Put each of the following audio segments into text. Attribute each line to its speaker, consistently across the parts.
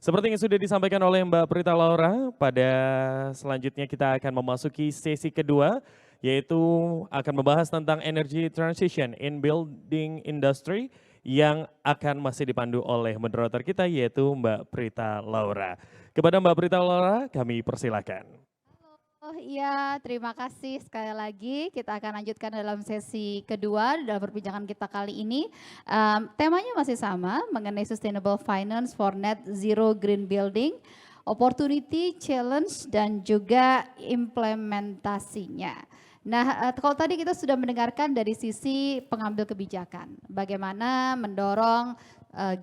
Speaker 1: Seperti yang sudah disampaikan oleh Mbak Prita Laura, pada selanjutnya kita akan memasuki sesi kedua, yaitu akan membahas tentang energy transition in building industry yang akan masih dipandu oleh moderator kita, yaitu Mbak Prita Laura. Kepada Mbak Prita Laura, kami persilakan.
Speaker 2: Oh iya, terima kasih sekali lagi. Kita akan lanjutkan dalam sesi kedua dalam perbincangan kita kali ini. Temanya masih sama, mengenai sustainable finance for net zero green building, opportunity, challenge, dan juga implementasinya. Nah, kalau tadi kita sudah mendengarkan dari sisi pengambil kebijakan, bagaimana mendorong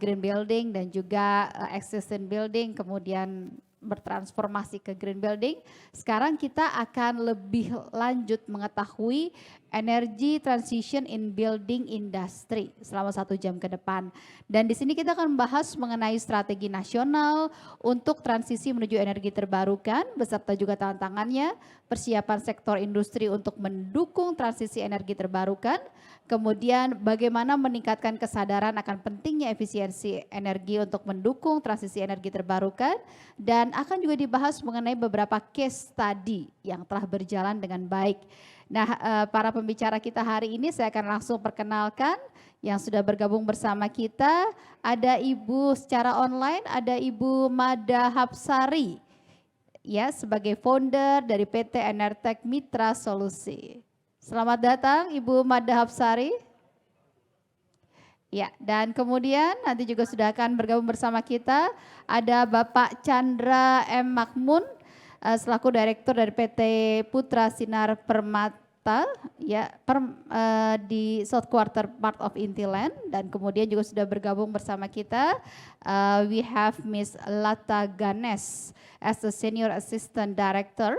Speaker 2: green building dan juga existing building, kemudian bertransformasi ke green building. Sekarang kita akan lebih lanjut mengetahui energy transition in building industry selama 1 jam ke depan. Dan di sini kita akan membahas mengenai strategi nasional untuk transisi menuju energi terbarukan beserta juga tantangannya, persiapan sektor industri untuk mendukung transisi energi terbarukan, kemudian bagaimana meningkatkan kesadaran akan pentingnya efisiensi energi untuk mendukung transisi energi terbarukan, dan akan juga dibahas mengenai beberapa case study yang telah berjalan dengan baik. Nah, para pembicara kita hari ini saya akan langsung perkenalkan yang sudah bergabung bersama kita. Ada Ibu secara online, ada Ibu Mada Hapsari, ya, sebagai founder dari PT Enertek Mitra Solusi. Selamat datang Ibu Mada Hapsari. Ya, dan kemudian nanti juga sudah akan bergabung bersama kita ada Bapak Chandra M. Makmun selaku Direktur dari PT Putra Sinar Permata, ya, di South Quarter part of Intiland, dan kemudian juga sudah bergabung bersama kita. We have Miss Lata Ganes as the Senior Assistant Director,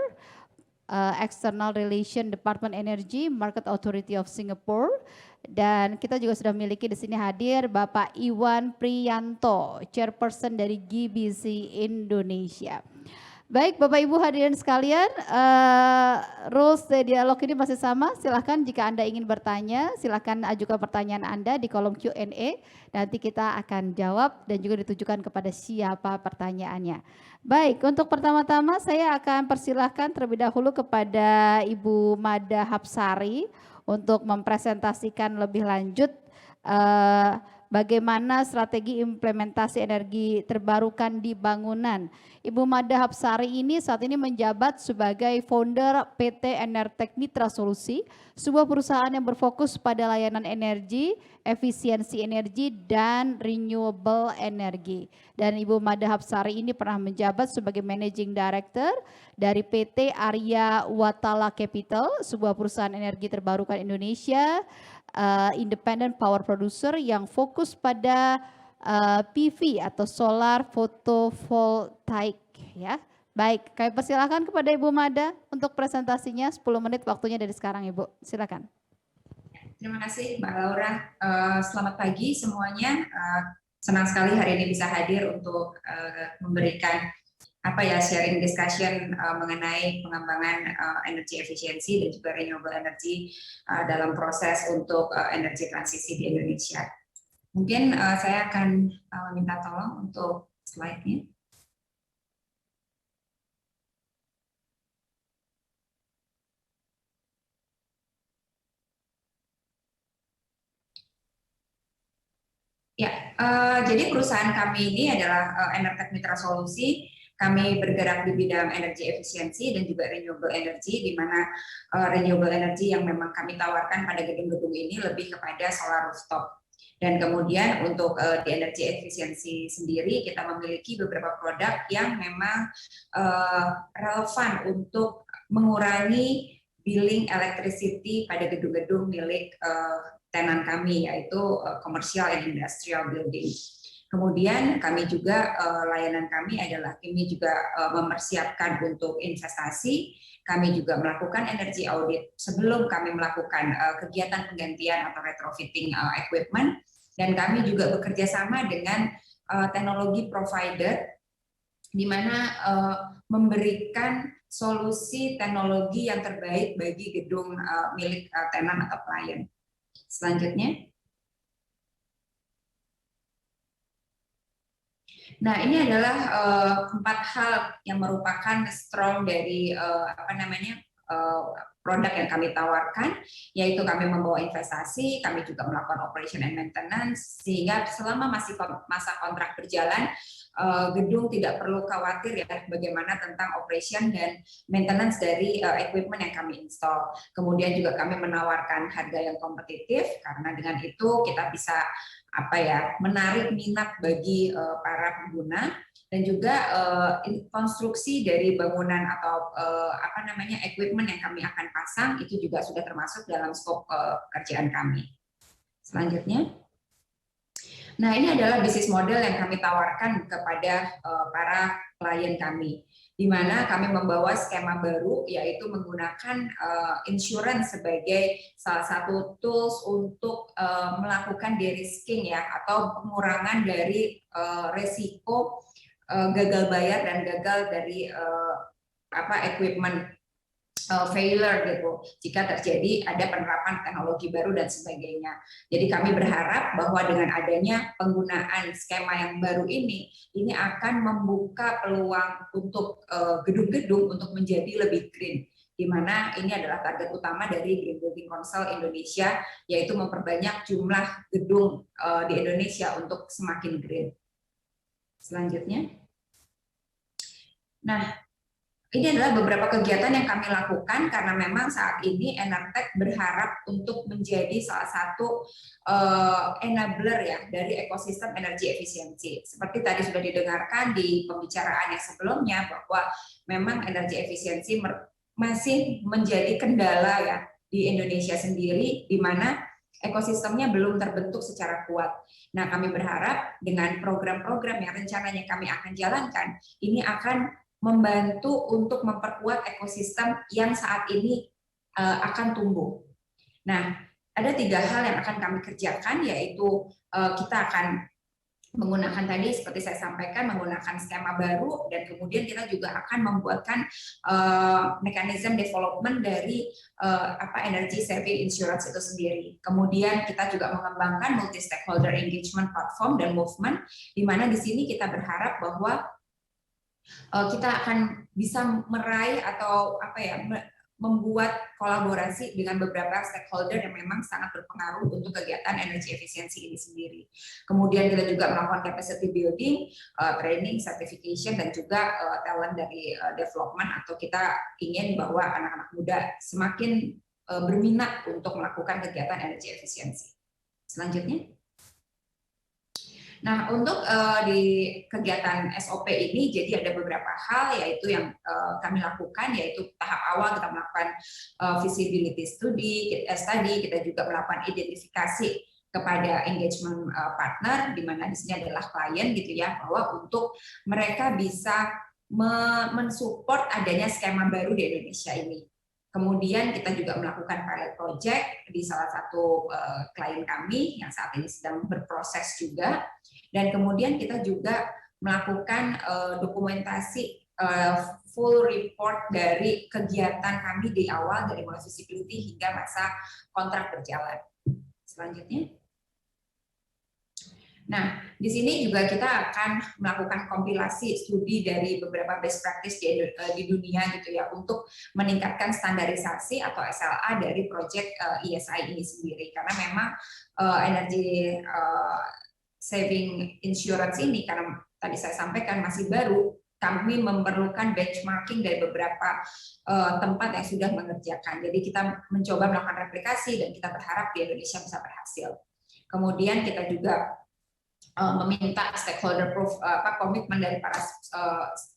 Speaker 2: External Relation Department Energy Market Authority of Singapore. Dan kita juga sudah memiliki di sini hadir Bapak Iwan Priyanto, Chairperson dari GBC Indonesia. Baik Bapak Ibu hadirin sekalian, rules dialog ini masih sama. Silahkan jika Anda ingin bertanya, silahkan ajukan pertanyaan Anda di kolom Q&A. Nanti kita akan jawab dan juga ditujukan kepada siapa pertanyaannya. Baik, untuk pertama-tama saya akan persilahkan terlebih dahulu kepada Ibu Mada Hapsari untuk mempresentasikan lebih lanjut bagaimana strategi implementasi energi terbarukan di bangunan. Ibu Mada Hapsari ini saat ini menjabat sebagai founder PT Enertek Mitra Solusi, sebuah perusahaan yang berfokus pada layanan energi, efisiensi energi, dan renewable energy. Dan Ibu Mada Hapsari ini pernah menjabat sebagai Managing Director dari PT Arya Watala Capital, sebuah perusahaan energi terbarukan Indonesia, independent power producer yang fokus pada PV atau solar photovoltaik, ya. Baik, kami persilakan kepada Ibu Mada untuk presentasinya. 10 menit waktunya dari sekarang, Ibu. Silakan.
Speaker 3: Terima kasih Mbak Laura. Selamat pagi semuanya. Senang sekali hari ini bisa hadir untuk memberikan sharing discussion mengenai pengembangan energi efisiensi dan juga renewable energy dalam proses untuk energi transisi di Indonesia. Mungkin saya akan minta tolong untuk slide-nya. Ya, jadi perusahaan kami ini adalah Enertek Mitra Solusi. Kami bergerak di bidang energi efisiensi dan juga renewable energy, di mana renewable energy yang memang kami tawarkan pada gedung-gedung ini lebih kepada solar rooftop. Dan kemudian untuk di energi efisiensi sendiri kita memiliki beberapa produk yang memang relevan untuk mengurangi billing electricity pada gedung-gedung milik tenan kami, yaitu commercial and industrial building. Kemudian kami juga layanan kami adalah kami juga mempersiapkan untuk investasi. Kami juga melakukan energy audit sebelum kami melakukan kegiatan penggantian atau retrofitting equipment. Dan kami juga bekerja sama dengan teknologi provider, di mana memberikan solusi teknologi yang terbaik bagi gedung milik tenan atau klien. Selanjutnya. Nah, ini adalah 4 hal yang merupakan strong dari produk yang kami tawarkan, yaitu kami membawa investasi, kami juga melakukan operation and maintenance, sehingga selama masih masa kontrak berjalan, gedung tidak perlu khawatir ya bagaimana tentang operation dan maintenance dari equipment yang kami install. Kemudian juga kami menawarkan harga yang kompetitif, karena dengan itu kita bisa menarik minat bagi para pengguna, dan juga konstruksi dari bangunan atau equipment yang kami akan pasang itu juga sudah termasuk dalam skop pekerjaan kami. Selanjutnya, nah ini adalah bisnis model yang kami tawarkan kepada para klien kami, di mana kami membawa skema baru, yaitu menggunakan insurance sebagai salah satu tools untuk melakukan de-risking ya, atau pengurangan dari resiko gagal bayar dan gagal dari equipment failure gitu, jika terjadi ada penerapan teknologi baru dan sebagainya. Jadi kami berharap bahwa dengan adanya penggunaan skema yang baru ini akan membuka peluang untuk gedung-gedung untuk menjadi lebih green, di mana ini adalah target utama dari Green Building Council Indonesia, yaitu memperbanyak jumlah gedung di Indonesia untuk semakin green. Selanjutnya. Nah, ini adalah beberapa kegiatan yang kami lakukan karena memang saat ini Enertech berharap untuk menjadi salah satu enabler ya dari ekosistem energi efisiensi. Seperti tadi sudah didengarkan di pembicaraan yang sebelumnya, bahwa memang energi efisiensi masih menjadi kendala ya di Indonesia sendiri, di mana ekosistemnya belum terbentuk secara kuat. Nah, kami berharap dengan program-program yang rencananya kami akan jalankan, ini akan membantu untuk memperkuat ekosistem yang saat ini akan tumbuh. Nah, ada 3 hal yang akan kami kerjakan, yaitu kita akan menggunakan tadi seperti saya sampaikan, menggunakan skema baru, dan kemudian kita juga akan membuatkan mekanisme development dari energy saving insurance itu sendiri. Kemudian kita juga mengembangkan multi stakeholder engagement platform dan movement, di mana di sini kita berharap bahwa kita akan bisa meraih atau membuat kolaborasi dengan beberapa stakeholder yang memang sangat berpengaruh untuk kegiatan energi efisiensi ini sendiri. Kemudian kita juga melakukan capacity building, training, certification, dan juga talent dari development, atau kita ingin bahwa anak-anak muda semakin berminat untuk melakukan kegiatan energi efisiensi. Selanjutnya. Nah, untuk di kegiatan SOP ini, jadi ada beberapa hal yaitu yang kami lakukan, yaitu tahap awal kita melakukan feasibility study, kita juga melakukan identifikasi kepada engagement partner, di mana di sini adalah klien gitu ya, bahwa untuk mereka bisa mensupport adanya skema baru di Indonesia ini. Kemudian kita juga melakukan pilot project di salah satu klien kami yang saat ini sedang berproses juga, dan kemudian kita juga melakukan dokumentasi full report dari kegiatan kami di awal, dari mulai feasibility hingga masa kontrak berjalan. Selanjutnya. Nah, di sini juga kita akan melakukan kompilasi studi dari beberapa best practice di dunia gitu ya, untuk meningkatkan standarisasi atau SLA dari proyek ESI ini sendiri, karena memang energy saving insurance ini, karena tadi saya sampaikan masih baru, kami memerlukan benchmarking dari beberapa tempat yang sudah mengerjakan. Jadi kita mencoba melakukan replikasi dan kita berharap di Indonesia bisa berhasil. Kemudian kita juga meminta stakeholder komitmen dari para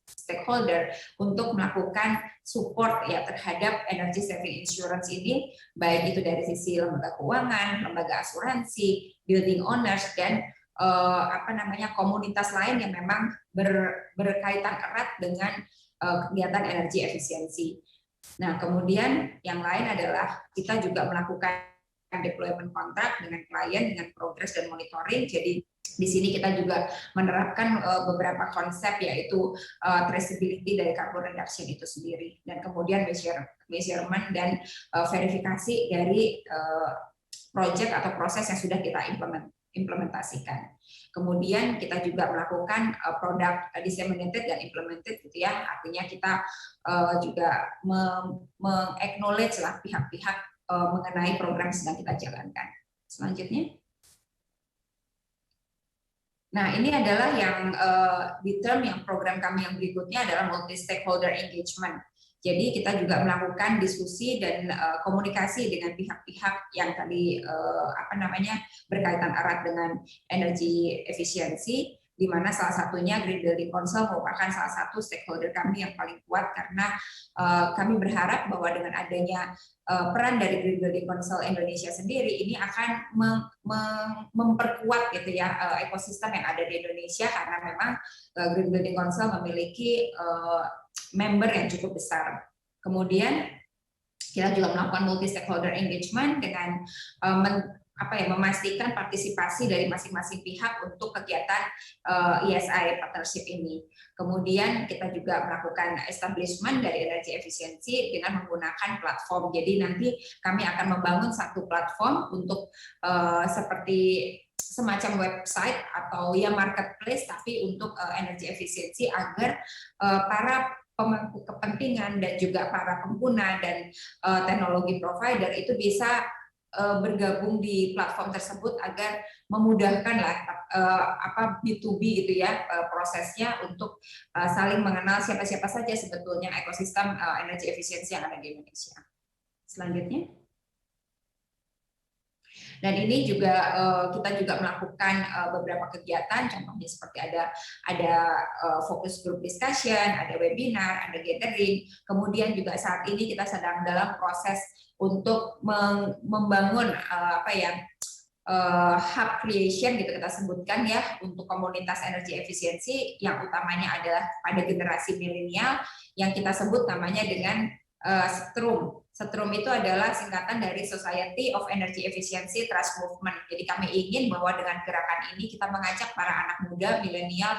Speaker 3: stakeholder untuk melakukan support ya terhadap energy saving insurance ini, baik itu dari sisi lembaga keuangan, lembaga asuransi, building owners, dan komunitas lain yang memang berkaitan erat dengan kegiatan energi efisiensi. Nah, kemudian yang lain adalah kita juga melakukan deployment kontrak dengan klien dengan progress dan monitoring. Jadi di sini kita juga menerapkan beberapa konsep, yaitu traceability dari carbon reduction itu sendiri, dan kemudian measurement dan verifikasi dari project atau proses yang sudah kita implementasikan. Kemudian kita juga melakukan product disseminated dan implemented gitu ya, artinya kita juga meng-acknowledge lah pihak-pihak mengenai program yang sedang kita jalankan. Selanjutnya. Nah, ini adalah yang di term yang program kami yang berikutnya adalah multi stakeholder engagement. Jadi kita juga melakukan diskusi dan komunikasi dengan pihak-pihak yang tadi berkaitan erat dengan energi efisiensi, di mana salah satunya Green Building Council merupakan salah satu stakeholder kami yang paling kuat, karena kami berharap bahwa dengan adanya peran dari Green Building Council Indonesia sendiri ini akan memperkuat gitu ya ekosistem yang ada di Indonesia, karena memang Green Building Council memiliki member yang cukup besar. Kemudian kita juga melakukan multi stakeholder engagement dengan memastikan partisipasi dari masing-masing pihak untuk kegiatan ESI partnership ini. Kemudian kita juga melakukan establishment dari energi efisiensi dengan menggunakan platform. Jadi nanti kami akan membangun satu platform untuk seperti semacam website atau ya marketplace, tapi untuk energi efisiensi, agar para pemangku kepentingan dan juga para pengguna dan teknologi provider itu bisa bergabung di platform tersebut agar memudahkan lah B2B gitu ya prosesnya untuk saling mengenal siapa-siapa saja sebetulnya ekosistem energi efisiensi yang ada di Indonesia. Selanjutnya. Dan ini juga kita juga melakukan beberapa kegiatan, contohnya seperti ada focus group discussion, ada webinar, ada gathering. Kemudian juga saat ini kita sedang dalam proses untuk membangun hub creation gitu kita sebutkan ya, untuk komunitas energi efisiensi yang utamanya adalah pada generasi milenial, yang kita sebut namanya dengan STRUM. STRUM itu adalah singkatan dari Society of Energy Efficiency Trust Movement. Jadi kami ingin bahwa dengan gerakan ini kita mengajak para anak muda milenial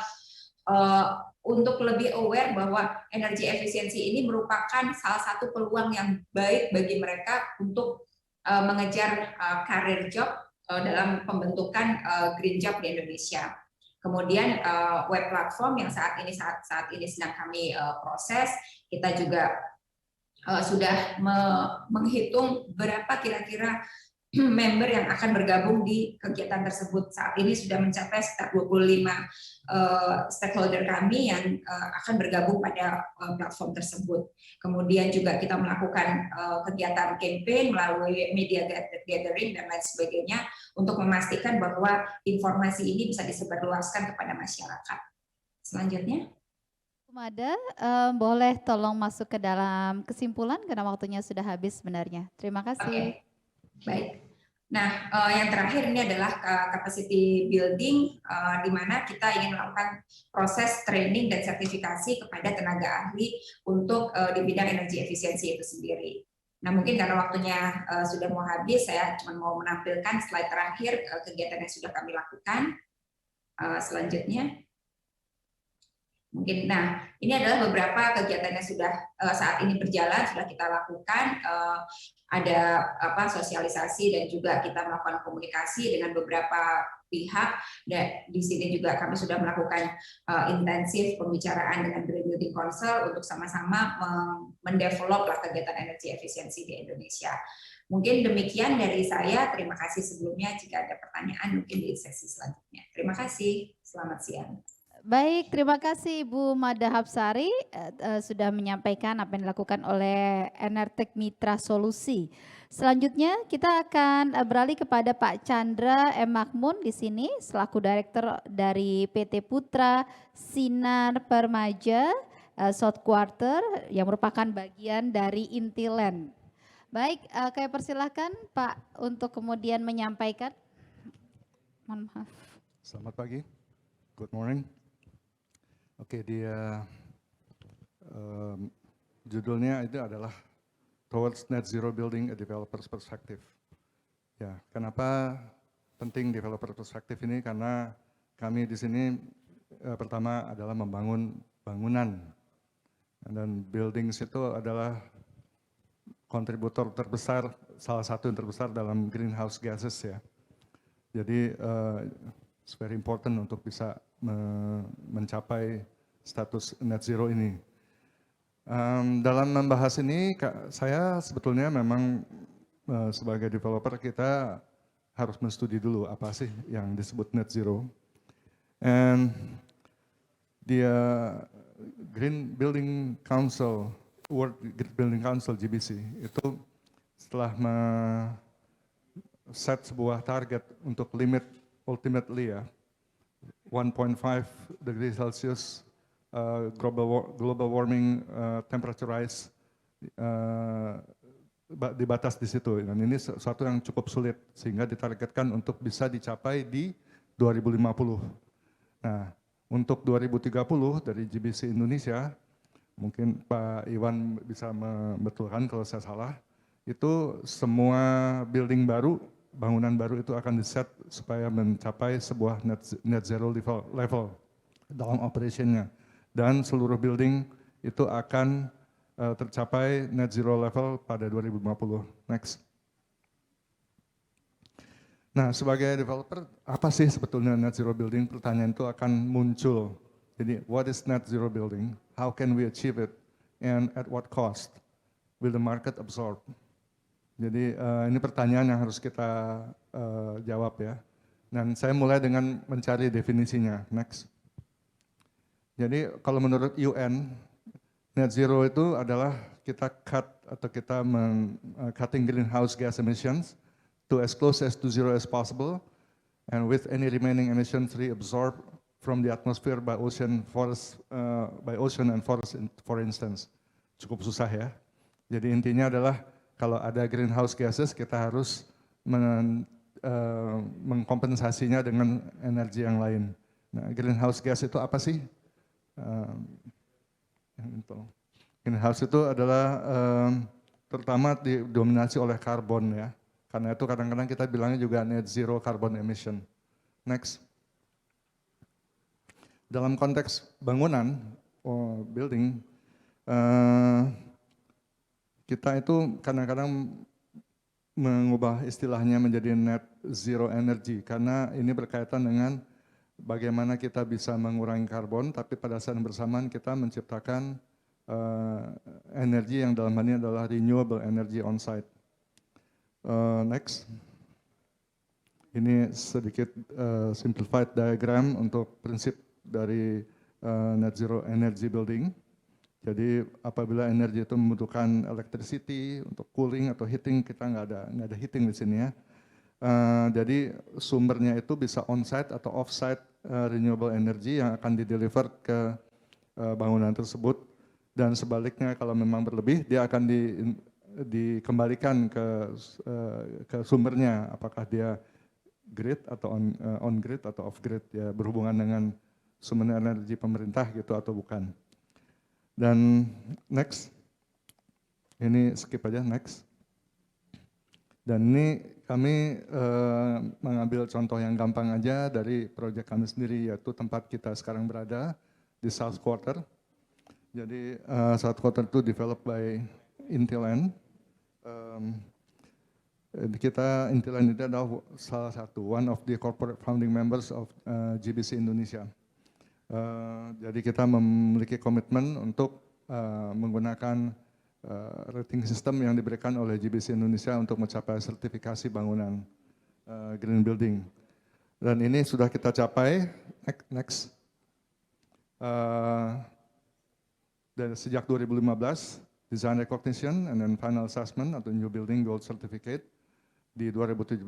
Speaker 3: untuk lebih aware bahwa energi efisiensi ini merupakan salah satu peluang yang baik bagi mereka untuk mengejar career job dalam pembentukan green job di Indonesia. Kemudian web platform yang saat ini sedang kami proses, kita juga sudah menghitung berapa kira-kira member yang akan bergabung di kegiatan tersebut. Saat ini sudah mencapai sekitar 25 stakeholder kami yang akan bergabung pada platform tersebut. Kemudian juga kita melakukan kegiatan campaign melalui media gathering dan lain sebagainya untuk memastikan bahwa informasi ini bisa disebarluaskan kepada masyarakat. Selanjutnya.
Speaker 2: Mada, boleh tolong masuk ke dalam kesimpulan karena waktunya sudah habis sebenarnya. Terima kasih.
Speaker 3: Oke, baik. Nah, yang terakhir ini adalah capacity building, di mana kita ingin melakukan proses training dan sertifikasi kepada tenaga ahli untuk di bidang energi efisiensi itu sendiri. Nah, mungkin karena waktunya sudah mau habis, saya cuma mau menampilkan slide terakhir kegiatan yang sudah kami lakukan. Selanjutnya. Mungkin, nah ini adalah beberapa kegiatan yang sudah saat ini berjalan, sudah kita lakukan, ada sosialisasi dan juga kita melakukan komunikasi dengan beberapa pihak. Dan di sini juga kami sudah melakukan intensif pembicaraan dengan Green Building Council untuk sama-sama mendevelop kegiatan energi efisiensi di Indonesia. Mungkin demikian dari saya. Terima kasih sebelumnya. Jika ada pertanyaan mungkin di sesi selanjutnya. Terima kasih. Selamat siang.
Speaker 2: Baik, terima kasih Ibu Mada Hapsari sudah menyampaikan apa yang dilakukan oleh Enertek Mitra Solusi. Selanjutnya kita akan beralih kepada Pak Chandra M. Makmun di sini selaku Direktur dari PT Putra Sinar Permaja South Quarter yang merupakan bagian dari Intiland. Baik, kami persilahkan Pak untuk kemudian menyampaikan. Mohon maaf.
Speaker 4: Selamat pagi, good morning. Oke, dia judulnya itu adalah Towards Net Zero Building a Developer's Perspective. Ya, kenapa penting developer perspektif ini? Karena kami di sini pertama adalah membangun bangunan, dan buildings itu adalah kontributor terbesar, salah satu yang terbesar dalam greenhouse gases ya. Jadi it's very important untuk bisa mencapai status net zero ini. Dalam membahas ini, saya sebetulnya memang sebagai developer kita harus menstudi dulu apa sih yang disebut net zero. And the Green Building Council, World Green Building Council GBC itu setelah set sebuah target untuk limit ultimately ya 1.5 degree Celsius global warming temperature rise dibatas di situ. Dan ini sesuatu yang cukup sulit sehingga ditargetkan untuk bisa dicapai di 2050. Nah, untuk 2030 dari GBC Indonesia, mungkin Pak Iwan bisa membetulkan kalau saya salah, itu semua building baru, bangunan baru itu akan diset supaya mencapai sebuah net zero level dalam operationnya. Dan seluruh building itu akan tercapai net zero level pada 2050. Next. Nah, sebagai developer, apa sih sebetulnya net zero building? Pertanyaan itu akan muncul. Jadi, what is net zero building? How can we achieve it? And at what cost? Will the market absorb? Jadi, ini pertanyaan yang harus kita jawab ya. Dan saya mulai dengan mencari definisinya. Next. Jadi, kalau menurut UN, net zero itu adalah kita cut atau kita cutting greenhouse gas emissions to as close as to zero as possible, and with any remaining emissions reabsorbed from the atmosphere by ocean and forest, for instance. Cukup susah ya. Jadi intinya adalah kalau ada greenhouse gases kita harus mengkompensasinya dengan energi yang lain. Nah, greenhouse gas itu apa sih? Greenhouse itu adalah terutama didominasi oleh karbon ya. Karena itu kadang-kadang kita bilangnya juga net zero carbon emission. Next. Dalam konteks bangunan, building, kita itu kadang-kadang mengubah istilahnya menjadi net zero energy. Karena ini berkaitan dengan bagaimana kita bisa mengurangi karbon, tapi pada saat yang bersamaan kita menciptakan energi yang dalam hal ini adalah renewable energy on site. Next. Ini sedikit simplified diagram untuk prinsip dari net zero energy building. Jadi apabila energi itu membutuhkan electricity untuk cooling atau heating, kita nggak ada heating di sini ya. Jadi sumbernya itu bisa on-site atau off-site renewable energy yang akan dideliver ke bangunan tersebut. Dan sebaliknya kalau memang berlebih, dia akan dikembalikan ke sumbernya, apakah dia grid atau on grid atau off grid ya, berhubungan dengan sumber energi pemerintah gitu atau bukan. Dan next, ini skip aja next. Dan ini kami mengambil contoh yang gampang aja dari proyek kami sendiri, yaitu tempat kita sekarang berada di South Quarter. Jadi South Quarter itu developed by Intiland. Intiland itu adalah salah satu one of the corporate founding members of GBC Indonesia. Jadi kita memiliki komitmen untuk menggunakan rating system yang diberikan oleh GBC Indonesia untuk mencapai sertifikasi bangunan green building. Dan ini sudah kita capai. Next. Dan sejak 2015. Design Recognition and then Final Assessment atau New Building Gold Certificate di 2017,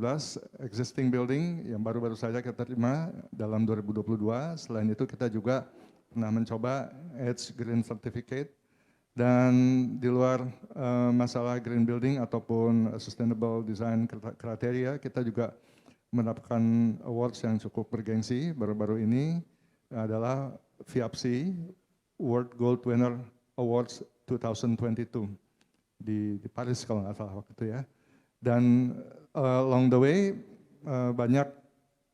Speaker 4: existing building yang baru-baru saja kita terima dalam 2022. Selain itu kita juga pernah mencoba EDGE Green Certificate, dan di luar masalah green building ataupun sustainable design criteria, kita juga mendapatkan awards yang cukup bergengsi. Baru-baru ini adalah FIAPSI World Gold Winner Awards 2022 di Paris kalau nggak salah waktu itu ya. Dan along the way banyak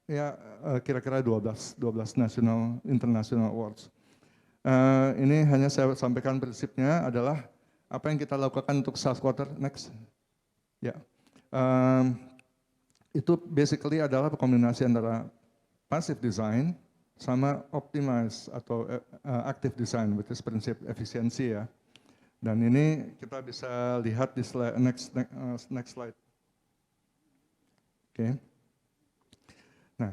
Speaker 4: ya kira-kira 12 international awards. Ini hanya saya sampaikan prinsipnya adalah apa yang kita lakukan untuk South Quarter? Next. Ya. Itu basically adalah kombinasi antara passive design sama optimize atau active design, which is prinsip efisiensi ya. Dan ini kita bisa lihat di slide, next slide. Oke. Nah,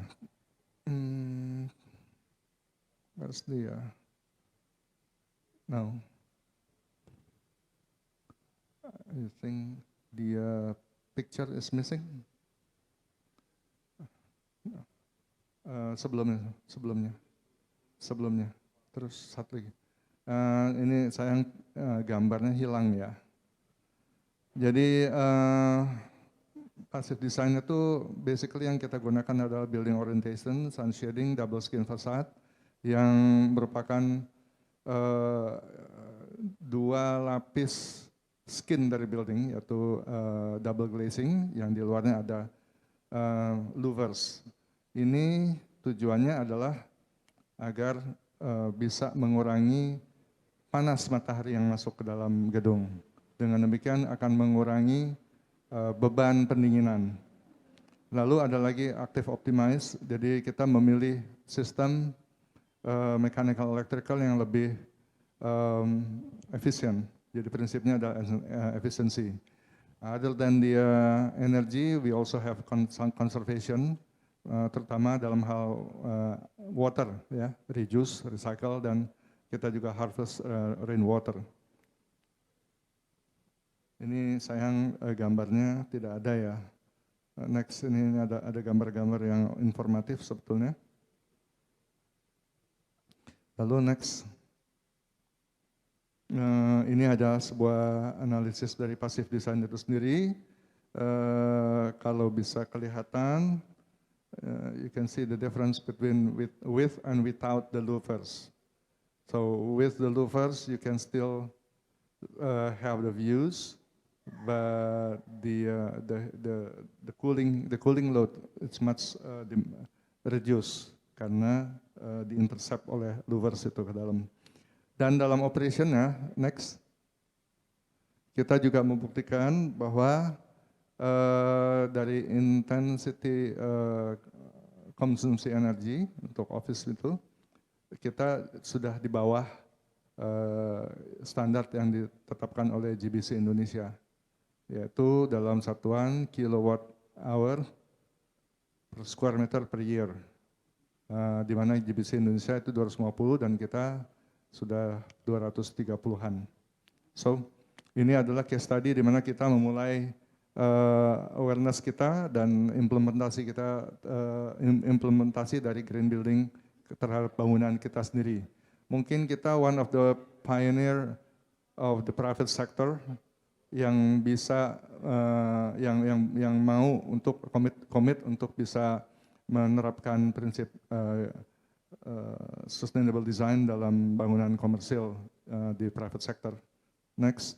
Speaker 4: where's the no? I think the picture is missing. Sebelumnya. Terus satu lagi. Ini sayang gambarnya hilang ya. Jadi passive design itu basically yang kita gunakan adalah building orientation, sun shading, double skin facade yang merupakan dua lapis skin dari building, yaitu double glazing yang di luarnya ada louvers. Ini tujuannya adalah agar bisa mengurangi panas matahari yang masuk ke dalam gedung. Dengan demikian akan mengurangi beban pendinginan. Lalu ada lagi active optimize, jadi kita memilih sistem mechanical electrical yang lebih efisien. Jadi prinsipnya adalah efisiensi. Other than the energy, we also have conservation, terutama dalam hal water, ya, reduce, recycle, dan kita juga harvest rainwater. Ini sayang gambarnya tidak ada ya. Next, ini ada gambar-gambar yang informatif sebetulnya. Lalu next. Ini ada sebuah analisis dari passive design itu sendiri. Kalau bisa kelihatan, you can see the difference between with and without the louvers. So with the louvers, you can still have the views, but the cooling load it's much reduced karena di-intercept oleh louvers itu ke dalam. Dan dalam operationnya, next, kita juga membuktikan bahwa dari intensity konsumsi energi untuk office itu, kita sudah di bawah standar yang ditetapkan oleh GBC Indonesia, yaitu dalam satuan kilowatt hour per square meter per year, di mana GBC Indonesia itu 250 dan kita sudah 230-an. So, ini adalah case study di mana kita memulai awareness kita dan implementasi dari green building terhadap bangunan kita sendiri. Mungkin kita one of the pioneer of the private sector yang bisa yang mau untuk komit untuk bisa menerapkan prinsip sustainable design dalam bangunan komersil di private sector. Next.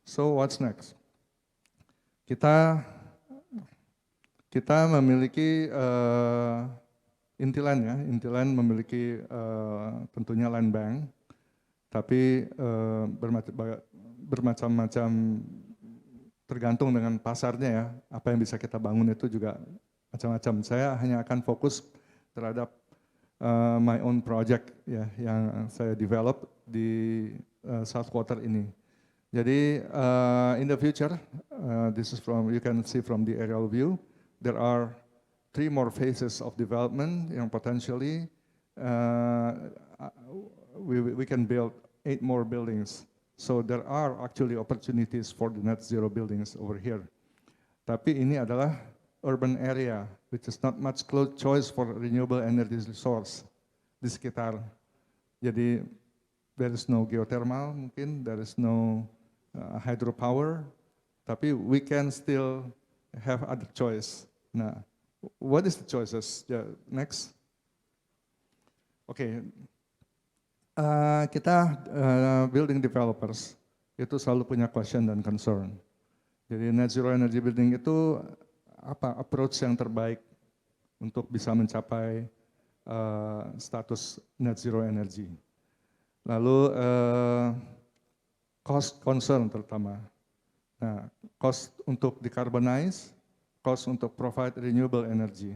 Speaker 4: So what's next? Kita memiliki Intiland ya. Intiland memiliki tentunya land bank, tapi bermacam-macam tergantung dengan pasarnya ya. Apa yang bisa kita bangun itu juga macam-macam. Saya hanya akan fokus terhadap my own project ya yang saya develop di South Quarter ini. Jadi in the future, this is you can see from the aerial view, there are 3 more phases of development yang potentially we can build 8 more buildings. So there are actually opportunities for the net zero buildings over here. Tapi ini adalah urban area, which is not much choice for renewable energy resource di sekitar. Jadi there is no geothermal mungkin, there is no hydropower, tapi we can still have other choice. Nah, what is the choices? Next. Oke, kita building developers itu selalu punya question dan concern. Jadi net zero energy building itu apa approach yang terbaik untuk bisa mencapai status net zero energy. Lalu cost concern terutama. Nah, cost untuk decarbonize, cost untuk provide renewable energy.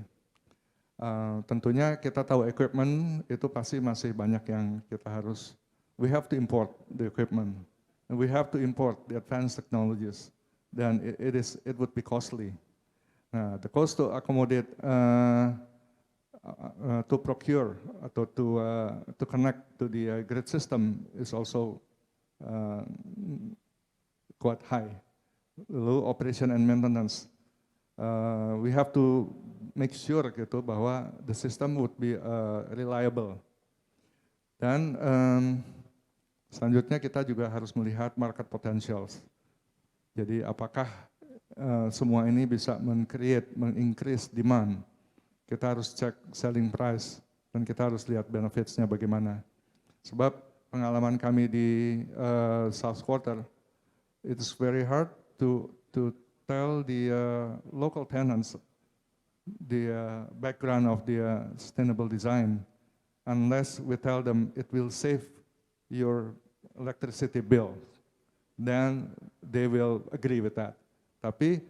Speaker 4: Tentunya kita tahu equipment itu pasti masih banyak yang kita harus, we have to import the equipment, and we have to import the advanced technologies, dan it would be costly. Nah, the cost to accommodate, to procure atau to connect to the grid system is also quite high. Lalu operation and maintenance. We have to make sure gitu bahwa the system would be reliable. Dan selanjutnya kita juga harus melihat market potentials. Jadi apakah semua ini bisa meng-increase demand. Kita harus cek selling price dan kita harus lihat benefits-nya bagaimana. Sebab pengalaman kami di South Quarter, it's very hard to tell the local tenants the background of the sustainable design unless we tell them it will save your electricity bill. Then they will agree with that. Tapi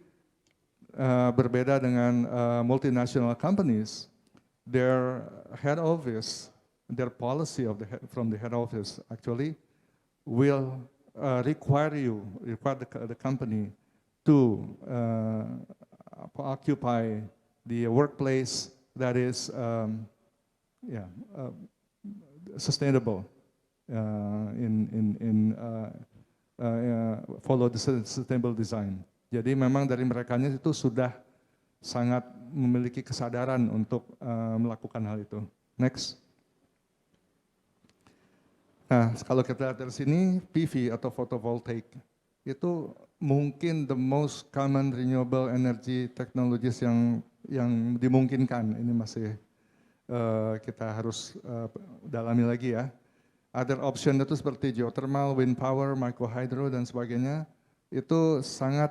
Speaker 4: berbeda dengan multinational companies, their head office, their policy from the head office actually will require the company to occupy the workplace that is sustainable follow the sustainable design. Jadi memang dari merekanya itu sudah sangat memiliki kesadaran untuk melakukan hal itu. Next. Nah, kalau kita lihat dari sini, PV atau photovoltaic itu mungkin the most common renewable energy technologies yang dimungkinkan. Ini masih kita harus dalami lagi ya. Other option itu seperti geothermal, wind power, microhydro dan sebagainya itu sangat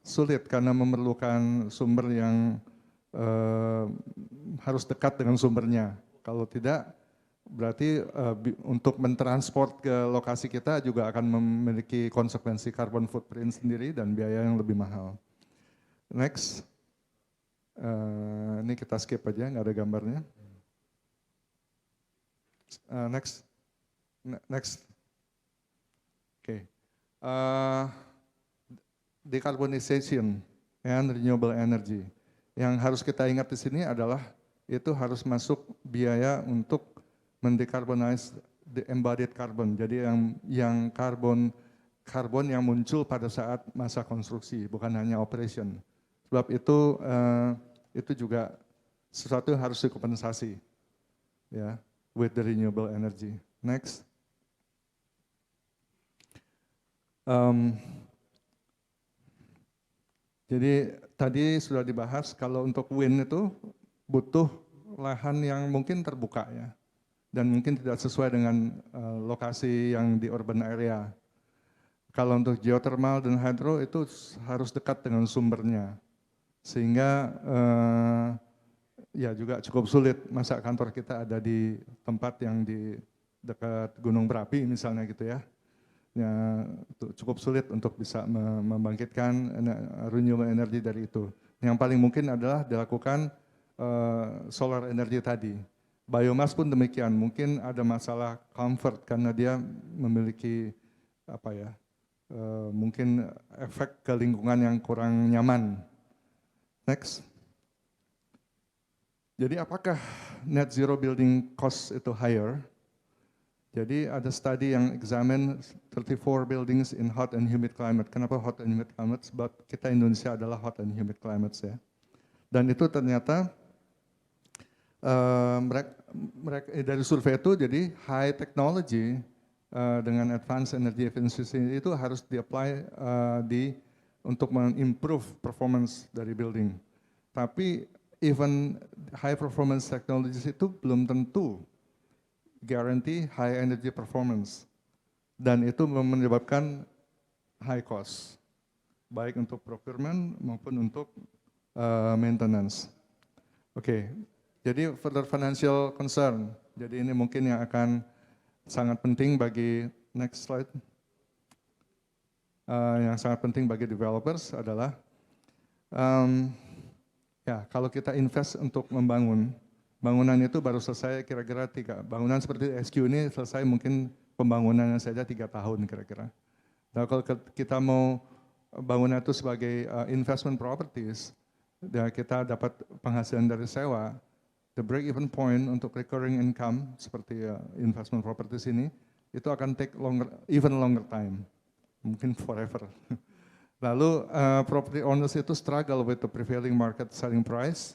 Speaker 4: sulit karena memerlukan sumber yang harus dekat dengan sumbernya. Kalau tidak, berarti untuk mentransport ke lokasi kita juga akan memiliki konsekuensi carbon footprint sendiri dan biaya yang lebih mahal. Next, ini kita skip aja, nggak ada gambarnya. Next. Oke. Decarbonization and renewable energy. Yang harus kita ingat di sini adalah itu harus masuk biaya untuk mendecarbonize the embodied carbon. Jadi yang karbon yang muncul pada saat masa konstruksi, bukan hanya operation. Sebab itu juga sesuatu yang harus dikompensasi, ya, with the renewable energy. Next. Jadi tadi sudah dibahas kalau untuk wind itu butuh lahan yang mungkin terbuka ya, dan mungkin tidak sesuai dengan lokasi yang di urban area. Kalau untuk geothermal dan hydro itu harus dekat dengan sumbernya, sehingga ya juga cukup sulit. Masa kantor kita ada di tempat yang di dekat gunung berapi misalnya gitu ya. Ya, cukup sulit untuk bisa membangkitkan renewable energy dari itu. Yang paling mungkin adalah dilakukan solar energy tadi. Biomass pun demikian, mungkin ada masalah comfort karena dia memiliki mungkin efek ke lingkungan yang kurang nyaman. Next. Jadi apakah net zero building cost itu higher? Jadi ada study yang examine 34 buildings in hot and humid climate. Kenapa hot and humid climate? Sebab kita Indonesia adalah hot and humid climate ya. Dan itu ternyata mereka dari survei itu jadi high technology dengan advanced energy efficiency itu harus di-apply untuk mengimprove performance dari building. Tapi even high performance technologies itu belum tentu guarantee high energy performance, dan itu menyebabkan high cost, baik untuk procurement maupun untuk maintenance. Oke, jadi further financial concern. Jadi ini mungkin yang akan sangat penting bagi next slide. yang sangat penting bagi developers adalah ya kalau kita invest untuk membangun, bangunan itu baru selesai kira-kira bangunan seperti SQ ini selesai mungkin pembangunannya saja 3 tahun kira-kira. Nah kalau kita mau bangunan itu sebagai investment properties, dan kita dapat penghasilan dari sewa, the break even point untuk recurring income seperti investment properties ini, itu akan take even longer time, mungkin forever. Lalu property owners itu struggle with the prevailing market selling price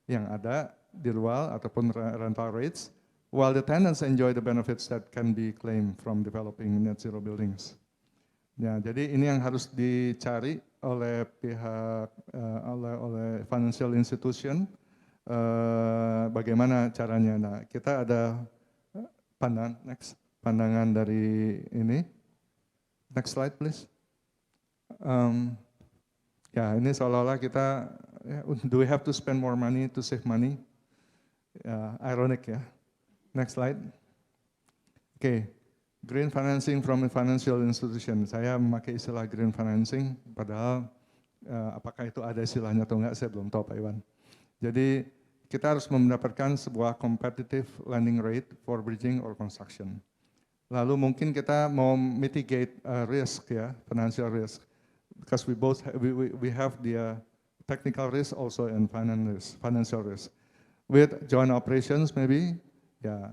Speaker 4: yang ada di luar ataupun rental rates, while the tenants enjoy the benefits that can be claimed from developing net zero buildings. Ya, jadi ini yang harus dicari oleh pihak oleh financial institution, bagaimana caranya. Nah, kita ada pandangan dari ini. Next slide, please. Ya, ini seolah-olah kita, do we have to spend more money to save money? Ironic ya. Next slide. Oke, green financing from a financial institution. Saya memakai istilah green financing, padahal apakah itu ada istilahnya atau enggak, saya belum tahu Pak Iwan. Jadi kita harus mendapatkan sebuah competitive lending rate for bridging or construction. Lalu mungkin kita mau mitigate risk ya, financial risk, because we have the technical risk also and financial risk. With joint operations maybe, ya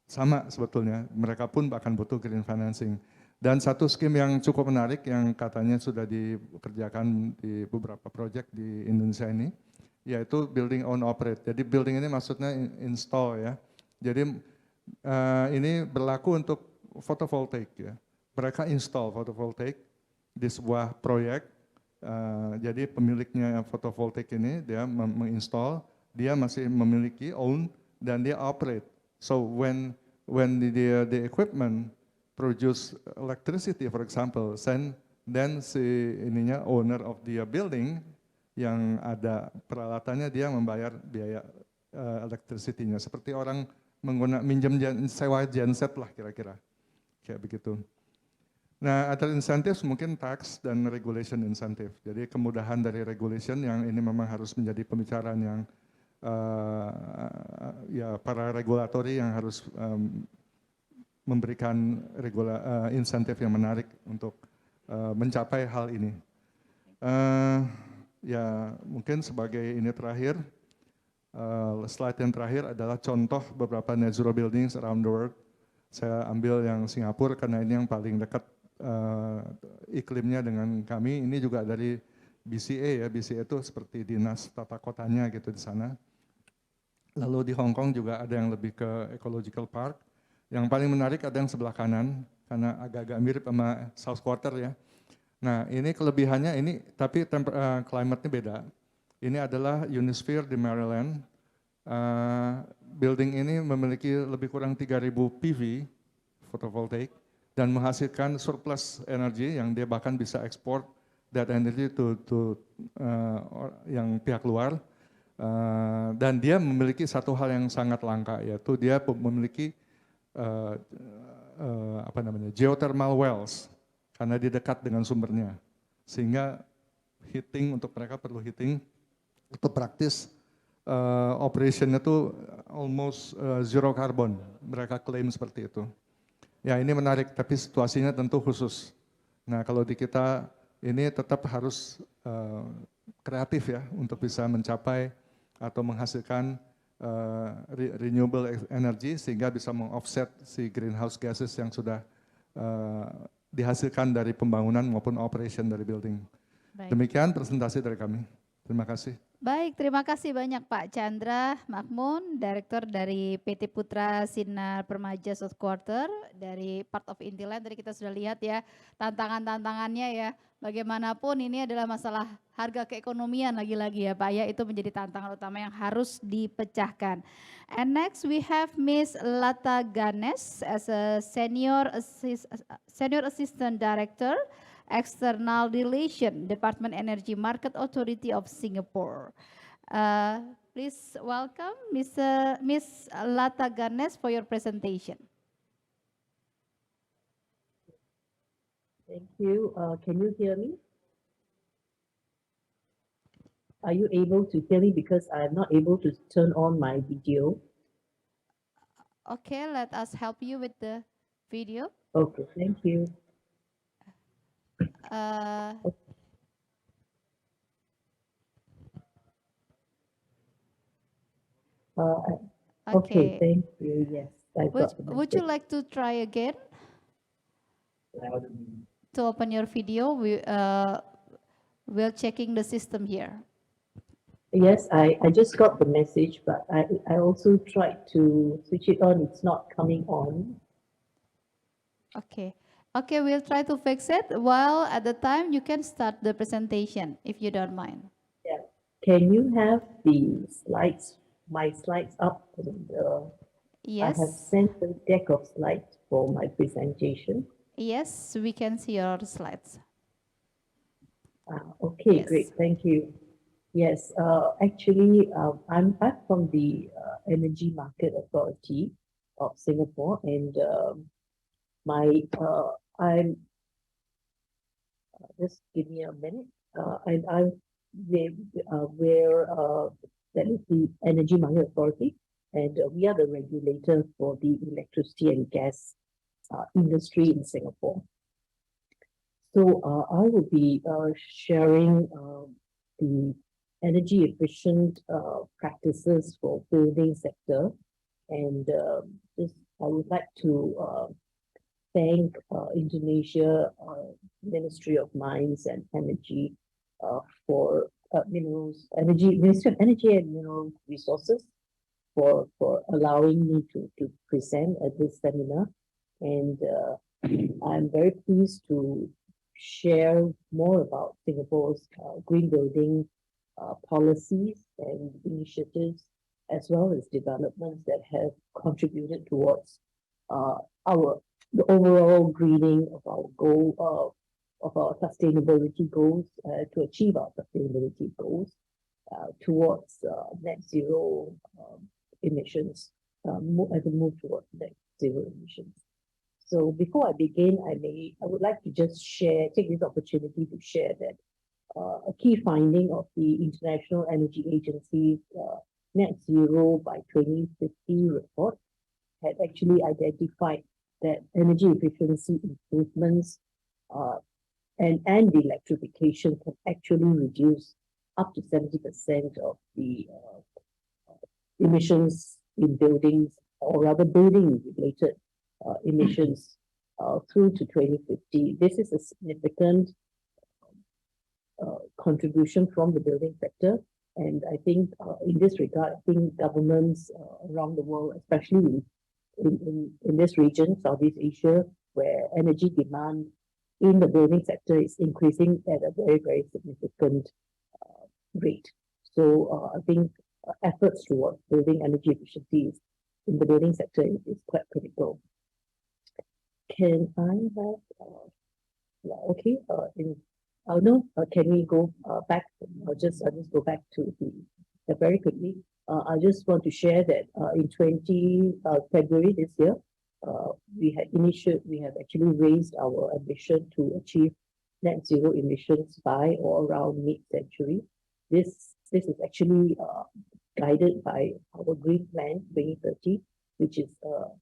Speaker 4: sama sebetulnya, mereka pun akan butuh green financing. Dan satu skim yang cukup menarik yang katanya sudah dikerjakan di beberapa proyek di Indonesia ini, yaitu building own operate. Jadi building ini maksudnya install ya. Jadi ini berlaku untuk photovoltaik ya. Mereka install photovoltaik di sebuah proyek. Jadi pemiliknya photovoltaik ini dia menginstall, dia masih memiliki own dan dia operate. So when the equipment produce electricity, for example, then si ininya owner of the building yang ada peralatannya dia membayar biaya electricity-nya. Seperti orang minjem sewa genset lah kira-kira, kayak begitu. Nah, ada insentif mungkin tax dan regulation insentif. Jadi kemudahan dari regulation yang ini memang harus menjadi pembicaraan yang ya para regulatori yang harus memberikan insentif yang menarik untuk mencapai hal ini. Ya mungkin sebagai ini terakhir, slide yang terakhir adalah contoh beberapa net zero buildings around the world. Saya ambil yang Singapura karena ini yang paling dekat iklimnya dengan kami. Ini juga dari BCA ya, BCA itu seperti dinas tata kotanya gitu di sana. Lalu di Hong Kong juga ada yang lebih ke ecological park. Yang paling menarik ada yang sebelah kanan, karena agak-agak mirip sama South Quarter ya. Nah ini kelebihannya ini, tapi climate-nya beda. Ini adalah Unisphere di Maryland. Building ini memiliki lebih kurang 3.000 PV photovoltaik dan menghasilkan surplus energi yang dia bahkan bisa ekspor that energy to yang pihak luar. Dan dia memiliki satu hal yang sangat langka, yaitu dia memiliki geothermal wells karena dia dekat dengan sumbernya, sehingga heating untuk mereka perlu heating itu praktis operationnya itu almost zero carbon, mereka klaim seperti itu. Ya ini menarik, tapi situasinya tentu khusus. Nah kalau di kita ini tetap harus kreatif ya untuk bisa mencapai atau menghasilkan renewable energy sehingga bisa meng-offset si greenhouse gases yang sudah dihasilkan dari pembangunan maupun operation dari building.
Speaker 2: Baik.
Speaker 4: Demikian presentasi dari kami. Terima kasih.
Speaker 2: Baik, terima kasih banyak Pak Chandra Makmun, Direktur dari PT Putra Sinar Permaja South Quarter, dari part of Intiland. Tadi kita sudah lihat ya tantangan-tantangannya ya. Bagaimanapun ini adalah masalah harga keekonomian lagi-lagi ya Pak ya, itu menjadi tantangan utama yang harus dipecahkan. And next we have Miss Lata Ganes as a Senior Assistant Director, External Relation, Department Energy Market Authority of Singapore. Please welcome Miss Lata Ganes for your presentation.
Speaker 5: Thank you. Can you hear me? Are you able to hear me? Because I'm not able to turn on my video.
Speaker 2: Okay, let us help you with the video.
Speaker 5: Okay, thank you.
Speaker 2: Uh,
Speaker 5: Uh, okay,
Speaker 2: okay.
Speaker 5: thank you. Yes, I got the
Speaker 2: Would you
Speaker 5: message.
Speaker 2: like to try again to open your video? We're checking the system here.
Speaker 5: Yes, I just got the message, but I also tried to switch it on. It's not coming on.
Speaker 2: Okay. Okay, we'll try to fix it. While at the time, you can start the presentation if you don't mind.
Speaker 5: Yeah. Can you have the slides, my slides up? I have
Speaker 2: Yes.
Speaker 5: sent a deck of slides for my presentation.
Speaker 2: Yes, we can see your slides.
Speaker 5: Okay,
Speaker 2: Yes.
Speaker 5: great. Thank you. Yes, actually, I'm back from the Energy Market Authority of Singapore, and I'm just give me a minute. I'm that is the Energy Market Authority, and we are the regulator for the electricity and gas industry in Singapore. So I will be sharing the energy efficient practices for building sector, and just I would like to thank Indonesia Ministry of Mines and Energy for Ministry of Energy and Mineral Resources for allowing me to present at this seminar, and I'm very pleased to share more about Singapore's green building policies and initiatives, as well as developments that have contributed towards uh, our the overall greening of our goal of our sustainability goals to achieve our sustainability goals towards net zero emissions as a move towards net zero emissions. So before I begin, I would like to just take this opportunity to share that a key finding of the International Energy Agency's Net Zero by 2050 report had actually identified that energy efficiency improvements and the electrification can actually reduce up to 70% of the emissions in buildings, or rather building related emissions through to 2050. This is a significant contribution from the building sector. And I think in this regard, I think governments around the world, especially in this region, Southeast Asia, where energy demand in the building sector is increasing at a very, very significant rate. So I think efforts towards building energy efficiencies in the building sector is quite critical. Can I have, okay, can we go back? I'll just go back to the very quickly. I just want to share that in February this year, we have actually raised our ambition to achieve net zero emissions by or around mid-century. This is actually guided by our Green Plan 2030, which is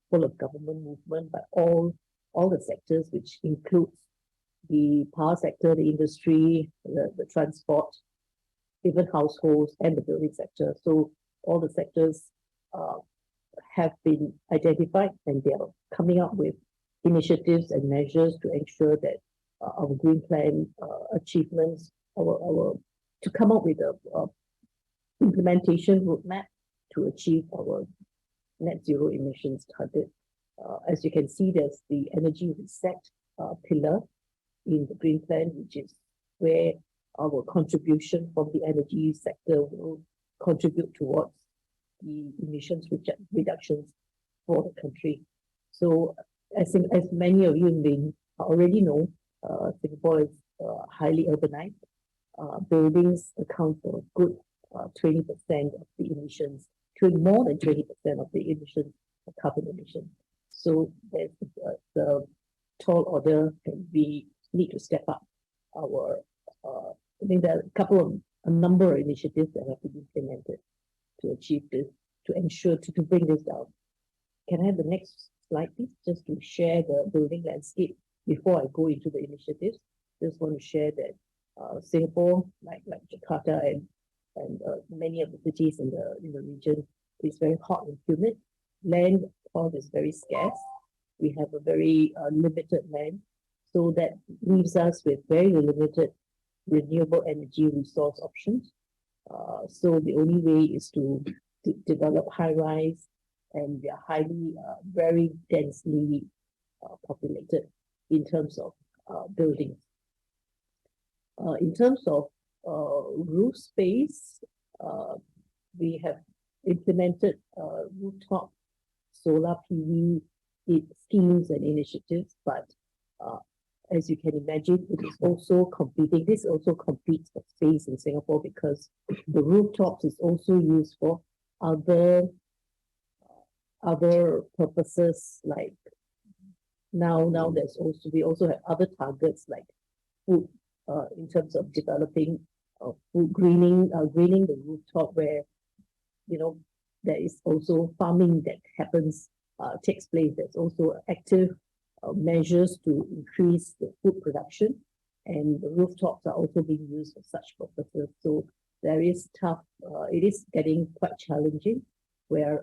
Speaker 5: full of government movement by all the sectors, which includes the power sector, the industry, the transport, even households and the building sector. So all the sectors have been identified, and they are coming up with initiatives and measures to ensure that our green plan achievements, to come up with a implementation roadmap to achieve our net zero emissions target. As you can see, there's the energy reset pillar in the green plan, which is where our contribution from the energy sector will contribute towards the emissions reductions for the country. So as many of you may already know, Singapore is highly urbanized. Buildings account for a good 20% of the emissions, more than 20% of the emissions, carbon emissions. So the tall order can be need to step up our, I think there are a number of initiatives that have to be implemented to achieve this, to ensure, to bring this down. Can I have the next slide, please, just to share the building landscape before I go into the initiatives? Just want to share that Singapore, like Jakarta and many of the cities in the region, is very hot and humid. Land, of course, is very scarce. We have a very limited land, so that leaves us with very limited renewable energy resource options. So the only way is to develop high-rise, and we are highly, very densely populated in terms of buildings. In terms of roof space, we have implemented rooftop solar PV schemes and initiatives, but as you can imagine, it is also competing. This also competes for space in Singapore because the rooftops is also used for other purposes, like now there's also, we also have other targets like food, in terms of developing food greening the rooftop, where there is also farming that happens, takes place. There's also active measures to increase the food production, and the rooftops are also being used for such purposes. So there is it is getting quite challenging, where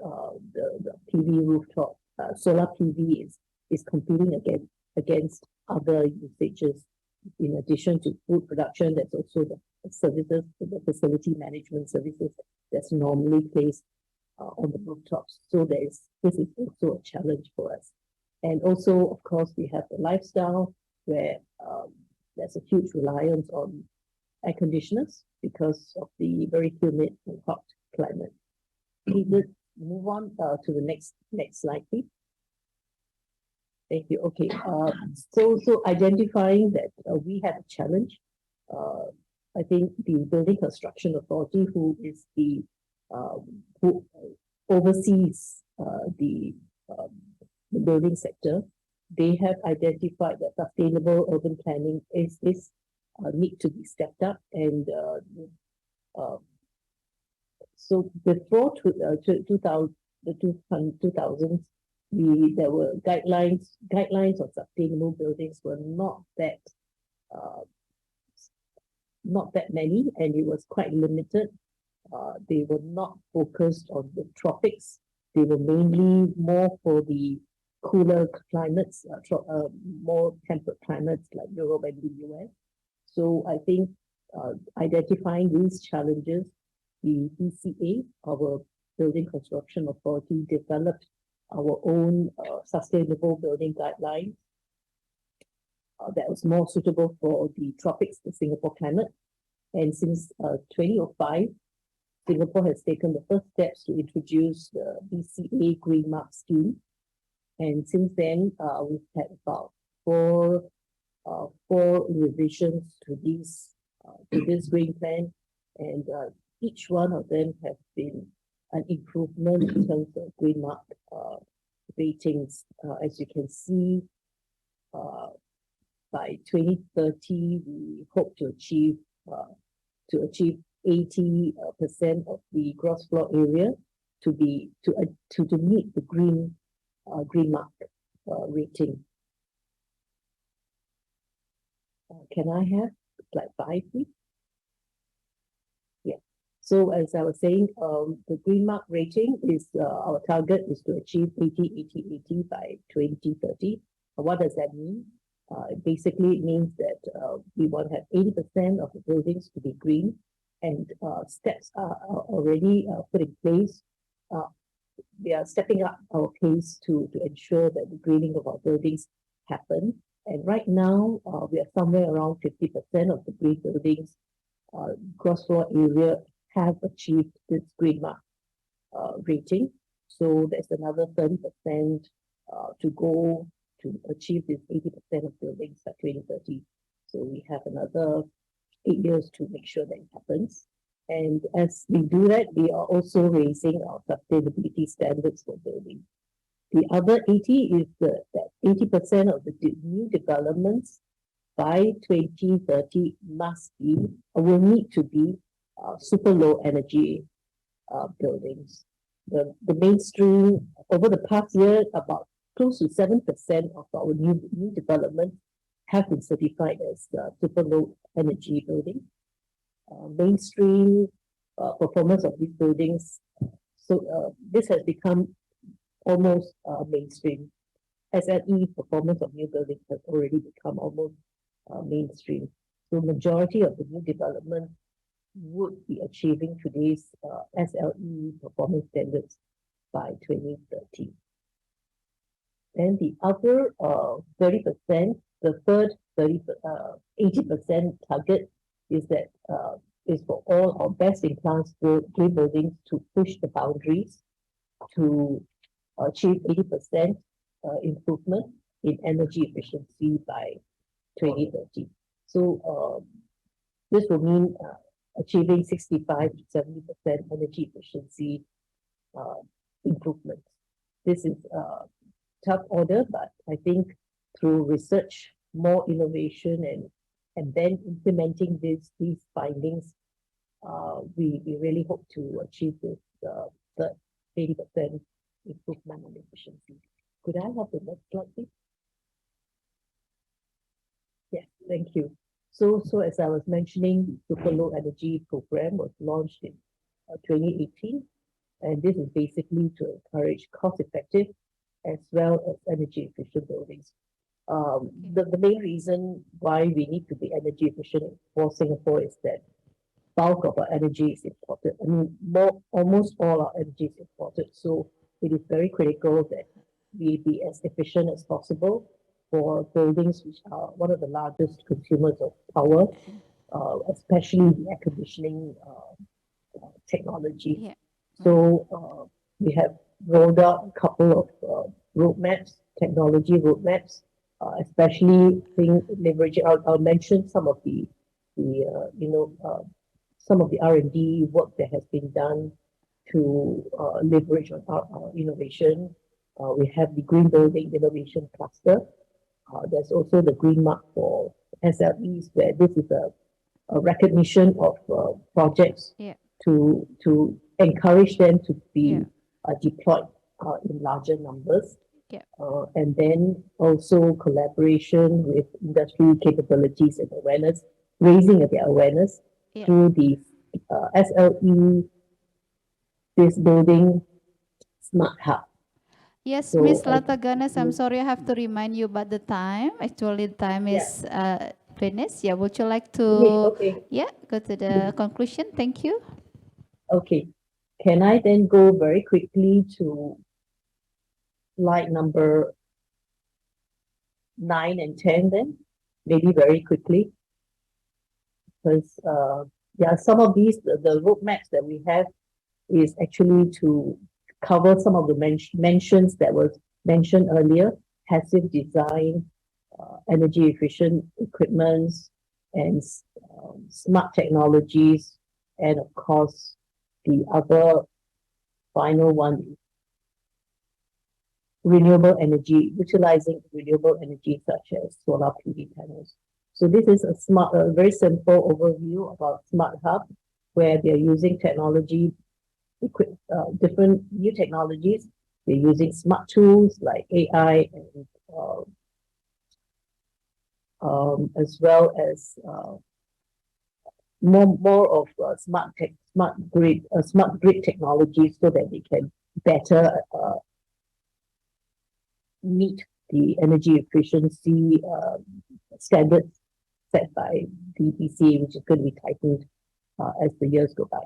Speaker 5: the PV rooftop, solar PV is competing against other usages. In addition to food production, there's also the services, the facility management services that's normally placed on the rooftops. So this is also a challenge for us. And also, of course, we have the lifestyle where there's a huge reliance on air conditioners because of the very humid and hot climate. We will move on to the next slide, please. Thank you. Okay. So identifying that we have a challenge. I think the Building Construction Authority, who is the who oversees the building sector, they have identified that sustainable urban planning is need to be stepped up, and so before 2000s, there were guidelines of sustainable buildings were not that many, and it was quite limited. They were not focused on the tropics. They were mainly more for the cooler climates, more temperate climates like Europe and the US. So I think identifying these challenges, the BCA, our Building Construction Authority, developed our own sustainable building guidelines that was more suitable for the tropics, the Singapore climate. And since 2005, Singapore has taken the first steps to introduce the BCA Green Mark scheme. And since then, we've had about four revisions to this green plan, and each one of them have been an improvement in terms of Green Mark ratings. As you can see, by 2030, we hope to achieve 80% of the gross floor area to meet the Green Mark rating. Can I have slide 5, please? Yeah. So as I was saying, the Green Mark rating is our target is to achieve 80 by 2030. What does that mean? Basically, it means that we want to have 80% of the buildings to be green, and steps are already put in place. We are stepping up our pace to ensure that the greening of our buildings happen. And right now, we are somewhere around 50% of the green buildings gross floor area have achieved this Green Mark rating. So there's another 30% to go to achieve this 80% of buildings by 2030. So we have another 8 years to make sure that it happens. And as we do that, we are also raising our sustainability standards for building. The other 80 is that 80% of the new developments by 2030 must be, or will need to be, super low energy buildings. The mainstream over the past year, about close to 7% of our new developments have been certified as super low energy building. Mainstream performance of these buildings. So this has become almost mainstream. SLE performance of new buildings has already become almost mainstream. So majority of the new development would be achieving today's SLE performance standards by 2030. Then the other 30%, the third 80% target is that is for all our best-in-class green buildings to push the boundaries to achieve 80% improvement in energy efficiency by 2030. So this will mean achieving 65 to 70% energy efficiency improvement. This is a tough order, but I think through research, more innovation, and then implementing these findings, we really hope to achieve this the 80% improvement in efficiency. Could I have the next slide, please? Yes, thank you. So as I was mentioning, the Super Low Energy Program was launched in 2018, and this is basically to encourage cost-effective as well as energy-efficient buildings. The main reason why we need to be energy efficient for Singapore is that bulk of our energy is imported. I mean, almost all our energy is imported. So it is very critical that we be as efficient as possible for buildings which are one of the largest consumers of power, especially the air conditioning technology.
Speaker 2: Yeah.
Speaker 5: So we have rolled out a couple of roadmaps, technology roadmaps, especially leveraging. I'll mention some of the some of the R&D work that has been done to leverage on our innovation. We have the Green Building Innovation Cluster. There's also the Green Mark for SLEs, where this is a recognition of projects to encourage them to be deployed in larger numbers. And then also collaboration with industry capabilities and awareness, raising of their awareness through the SLE this building smart hub.
Speaker 2: Yes,
Speaker 5: So,
Speaker 2: Miss Lataganes, I'm sorry I have to remind you about the time. Actually, the time is finished. Yeah, would you like to
Speaker 5: Okay.
Speaker 2: go to the conclusion? Thank you.
Speaker 5: Okay. Can I then go very quickly to slide number 9 and 10 then? Maybe very quickly. Because some of these, the roadmaps that we have is actually to cover some of the mentions that was mentioned earlier: passive design, energy efficient equipments, and smart technologies, and of course the other final one, renewable energy, utilizing renewable energy such as solar PV panels. So this is a very simple overview about Smart Hub, where they're using technology, different new technologies. They're using smart tools like AI and as well as more of smart grid technology, so that they can better meet the energy efficiency standards set by DPC, which is going to be tightened as the years go by.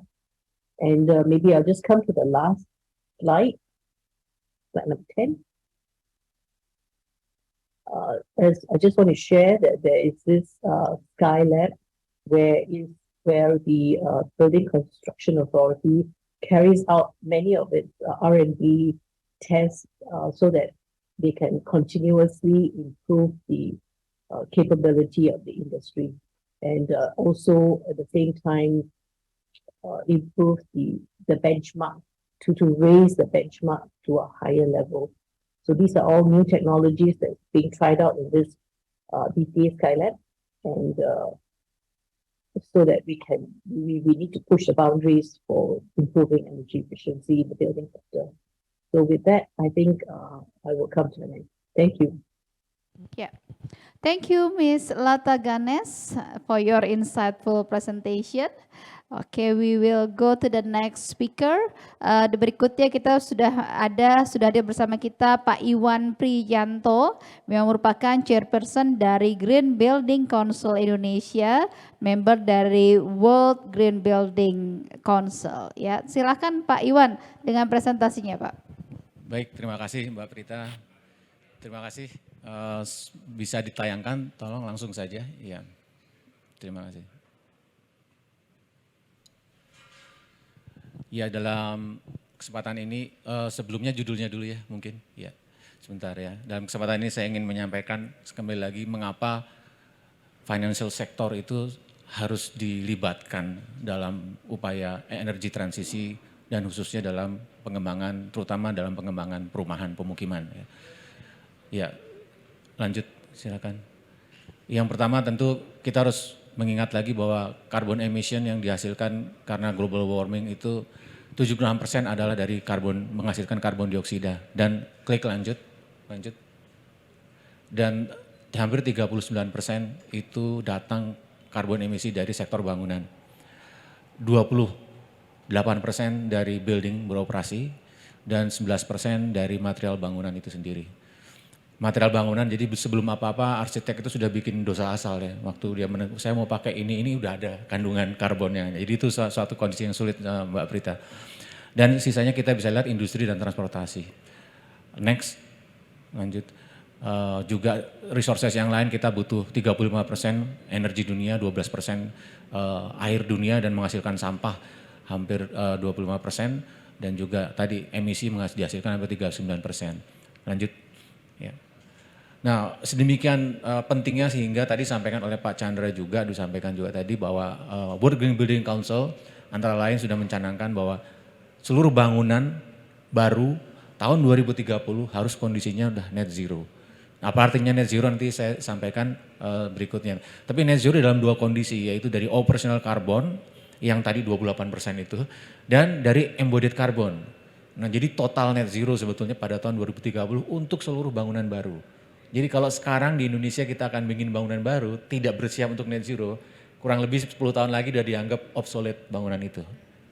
Speaker 5: And maybe I'll just come to the last slide number 10. As I just want to share that there is this Skylab, where the Building Construction Authority carries out many of its R&D tests so that they can continuously improve the capability of the industry, and also at the same time improve the benchmark to raise the benchmark to a higher level. So these are all new technologies that's being tried out in this BCA Skylab. and so that we need to push the boundaries for improving energy efficiency in the building sector. So with that, I think I will come to an end. Thank you.
Speaker 2: Yeah. Thank you, Ms. Lata Ganes, for your insightful presentation. Oke, we will go to the next speaker. The berikutnya kita sudah hadir bersama kita Pak Iwan Priyanto yang merupakan chairperson dari Green Building Council Indonesia, member dari World Green Building Council. Ya, silakan Pak Iwan dengan presentasinya, Pak.
Speaker 6: Baik, terima kasih Mbak Prita. Terima kasih. Bisa ditayangkan, tolong langsung saja. Ya, terima kasih. Ya, dalam kesempatan ini, sebelumnya judulnya dulu ya mungkin. Ya, sebentar ya. Dalam kesempatan ini saya ingin menyampaikan kembali lagi mengapa financial sector itu harus dilibatkan dalam upaya energi transisi dan khususnya dalam pengembangan, terutama dalam pengembangan perumahan pemukiman. Ya, lanjut silakan. Yang pertama tentu kita harus mengingat lagi bahwa carbon emission yang dihasilkan karena global warming itu 76% adalah dari menghasilkan karbon dioksida. Dan klik lanjut. Dan hampir 39% itu datang karbon emisi dari sektor bangunan. 28% dari building beroperasi dan 11% dari material bangunan itu sendiri. Material bangunan, jadi sebelum apa-apa arsitek itu sudah bikin dosa asal ya. Waktu dia saya mau pakai ini udah ada kandungan karbonnya. Jadi itu suatu kondisi yang sulit Mbak Prita. Dan sisanya kita bisa lihat industri dan transportasi. Next, lanjut. Juga resources yang lain kita butuh 35% energi dunia, 12% air dunia dan menghasilkan sampah hampir 25%. Dan juga tadi emisi dihasilkan hampir 39%. Lanjut. Ya. Nah, sedemikian pentingnya sehingga tadi disampaikan oleh Pak Chandra juga, disampaikan juga tadi bahwa World Green Building Council antara lain sudah mencanangkan bahwa seluruh bangunan baru tahun 2030 harus kondisinya udah net zero. Apa artinya net zero nanti saya sampaikan berikutnya. Tapi net zero dalam dua kondisi, yaitu dari operational carbon yang tadi 28% itu dan dari embodied carbon. Nah, jadi total net zero sebetulnya pada tahun 2030 untuk seluruh bangunan baru. Jadi kalau sekarang di Indonesia kita akan bikin bangunan baru, tidak bersiap untuk net zero, kurang lebih 10 tahun lagi sudah dianggap obsolete bangunan itu.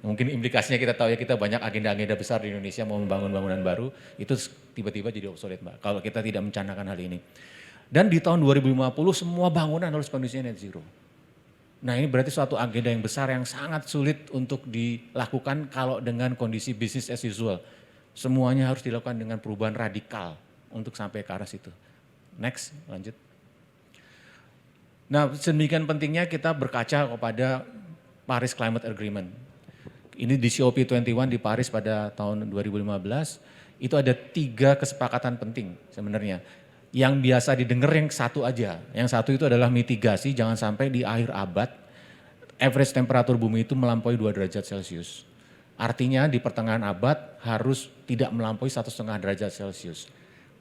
Speaker 6: Mungkin implikasinya kita tahu ya, kita banyak agenda-agenda besar di Indonesia mau membangun bangunan baru, itu tiba-tiba jadi obsolete Mbak, kalau kita tidak mencanangkan hal ini. Dan di tahun 2050 semua bangunan harus kondisinya net zero. Nah, ini berarti suatu agenda yang besar yang sangat sulit untuk dilakukan kalau dengan kondisi business as usual. Semuanya harus dilakukan dengan perubahan radikal untuk sampai ke arah situ. Next, lanjut. Nah, sedemikian pentingnya kita berkaca kepada Paris Climate Agreement. Ini di COP21 di Paris pada tahun 2015, itu ada 3 kesepakatan penting sebenarnya. Yang biasa didengar yang satu aja. Yang satu itu adalah mitigasi, jangan sampai di akhir abad average temperatur bumi itu melampaui 2 derajat Celcius. Artinya di pertengahan abad harus tidak melampaui 1,5 derajat Celcius.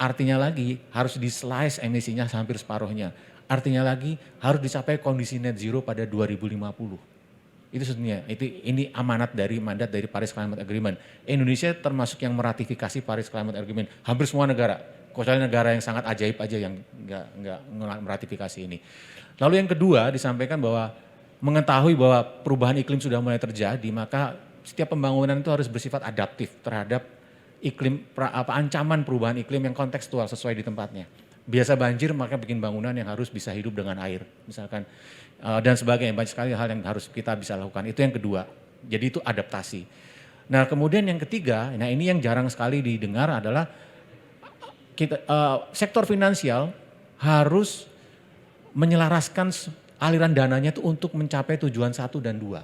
Speaker 6: Artinya lagi harus di-slice emisinya hampir separuhnya. Artinya lagi harus dicapai kondisi net zero pada 2050. Itu sebetulnya, ini mandat dari Paris Climate Agreement. Indonesia termasuk yang meratifikasi Paris Climate Agreement. Hampir semua negara. Kecuali negara yang sangat ajaib aja yang enggak meratifikasi ini. Lalu yang kedua disampaikan bahwa mengetahui bahwa perubahan iklim sudah mulai terjadi, maka setiap pembangunan itu harus bersifat adaptif terhadap iklim, ancaman perubahan iklim yang kontekstual sesuai di tempatnya. Biasa banjir maka bikin bangunan yang harus bisa hidup dengan air, misalkan dan sebagainya. Banyak sekali hal yang harus kita bisa lakukan. Itu yang kedua. Jadi itu adaptasi. Nah kemudian yang ketiga, nah ini yang jarang sekali didengar adalah sektor finansial harus menyelaraskan aliran dananya itu untuk mencapai tujuan 1 dan 2.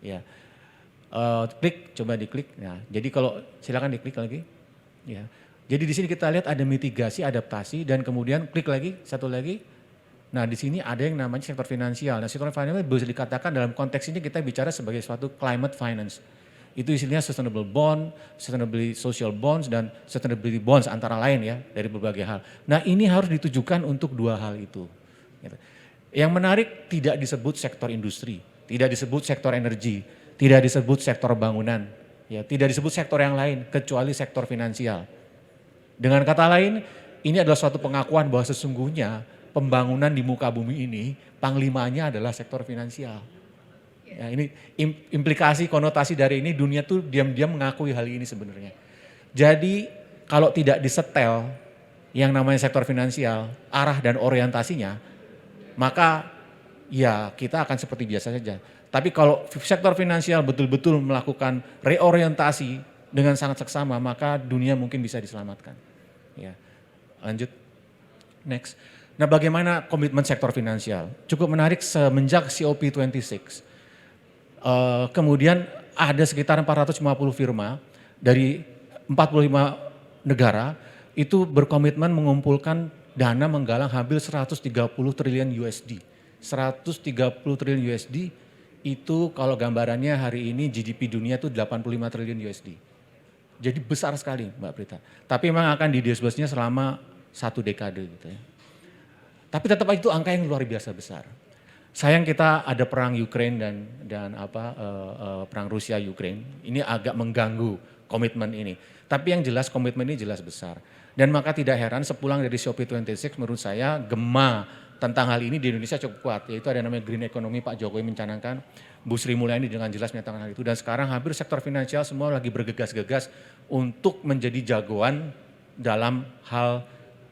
Speaker 6: Ya. Klik, coba diklik. Nah, jadi kalau silakan diklik lagi. Ya. Jadi di sini kita lihat ada mitigasi, adaptasi dan kemudian klik lagi, satu lagi. Nah, di sini ada yang namanya sektor finansial. Nah, sektor finansial bisa dikatakan dalam konteks ini kita bicara sebagai suatu climate finance. Itu istilahnya sustainable bond, sustainability social bonds, dan sustainability bonds antara lain ya dari berbagai hal. Nah ini harus ditujukan untuk 2 hal itu. Yang menarik tidak disebut sektor industri, tidak disebut sektor energi, tidak disebut sektor bangunan, ya, tidak disebut sektor yang lain kecuali sektor finansial. Dengan kata lain, ini adalah suatu pengakuan bahwa sesungguhnya pembangunan di muka bumi ini panglimanya adalah sektor finansial. Ya, ini implikasi konotasi dari ini, dunia tuh diam-diam mengakui hal ini sebenarnya. Jadi kalau tidak disetel yang namanya sektor finansial, arah dan orientasinya, maka ya kita akan seperti biasa saja. Tapi kalau sektor finansial betul-betul melakukan reorientasi dengan sangat seksama, maka dunia mungkin bisa diselamatkan. Ya, lanjut, next. Nah, bagaimana komitmen sektor finansial? Cukup menarik semenjak COP26. Kemudian ada sekitar 450 firma dari 45 negara itu berkomitmen mengumpulkan dana menggalang hampir 130 triliun USD. 130 triliun USD itu kalau gambarannya hari ini GDP dunia itu 85 triliun USD. Jadi besar sekali Mbak Prita. Tapi memang akan didisbursenya selama 1 dekade gitu ya. Tapi tetap itu angka yang luar biasa besar. Sayang kita ada perang Ukraine dan perang Rusia Ukraine. Ini agak mengganggu komitmen ini. Tapi yang jelas komitmen ini jelas besar. Dan maka tidak heran sepulang dari COP26 menurut saya gema tentang hal ini di Indonesia cukup kuat. Yaitu ada namanya green economy, Pak Jokowi mencanangkan, Bu Sri Mulyani dengan jelas menyatakan hal itu. Dan sekarang hampir sektor finansial semua lagi bergegas-gegas untuk menjadi jagoan dalam hal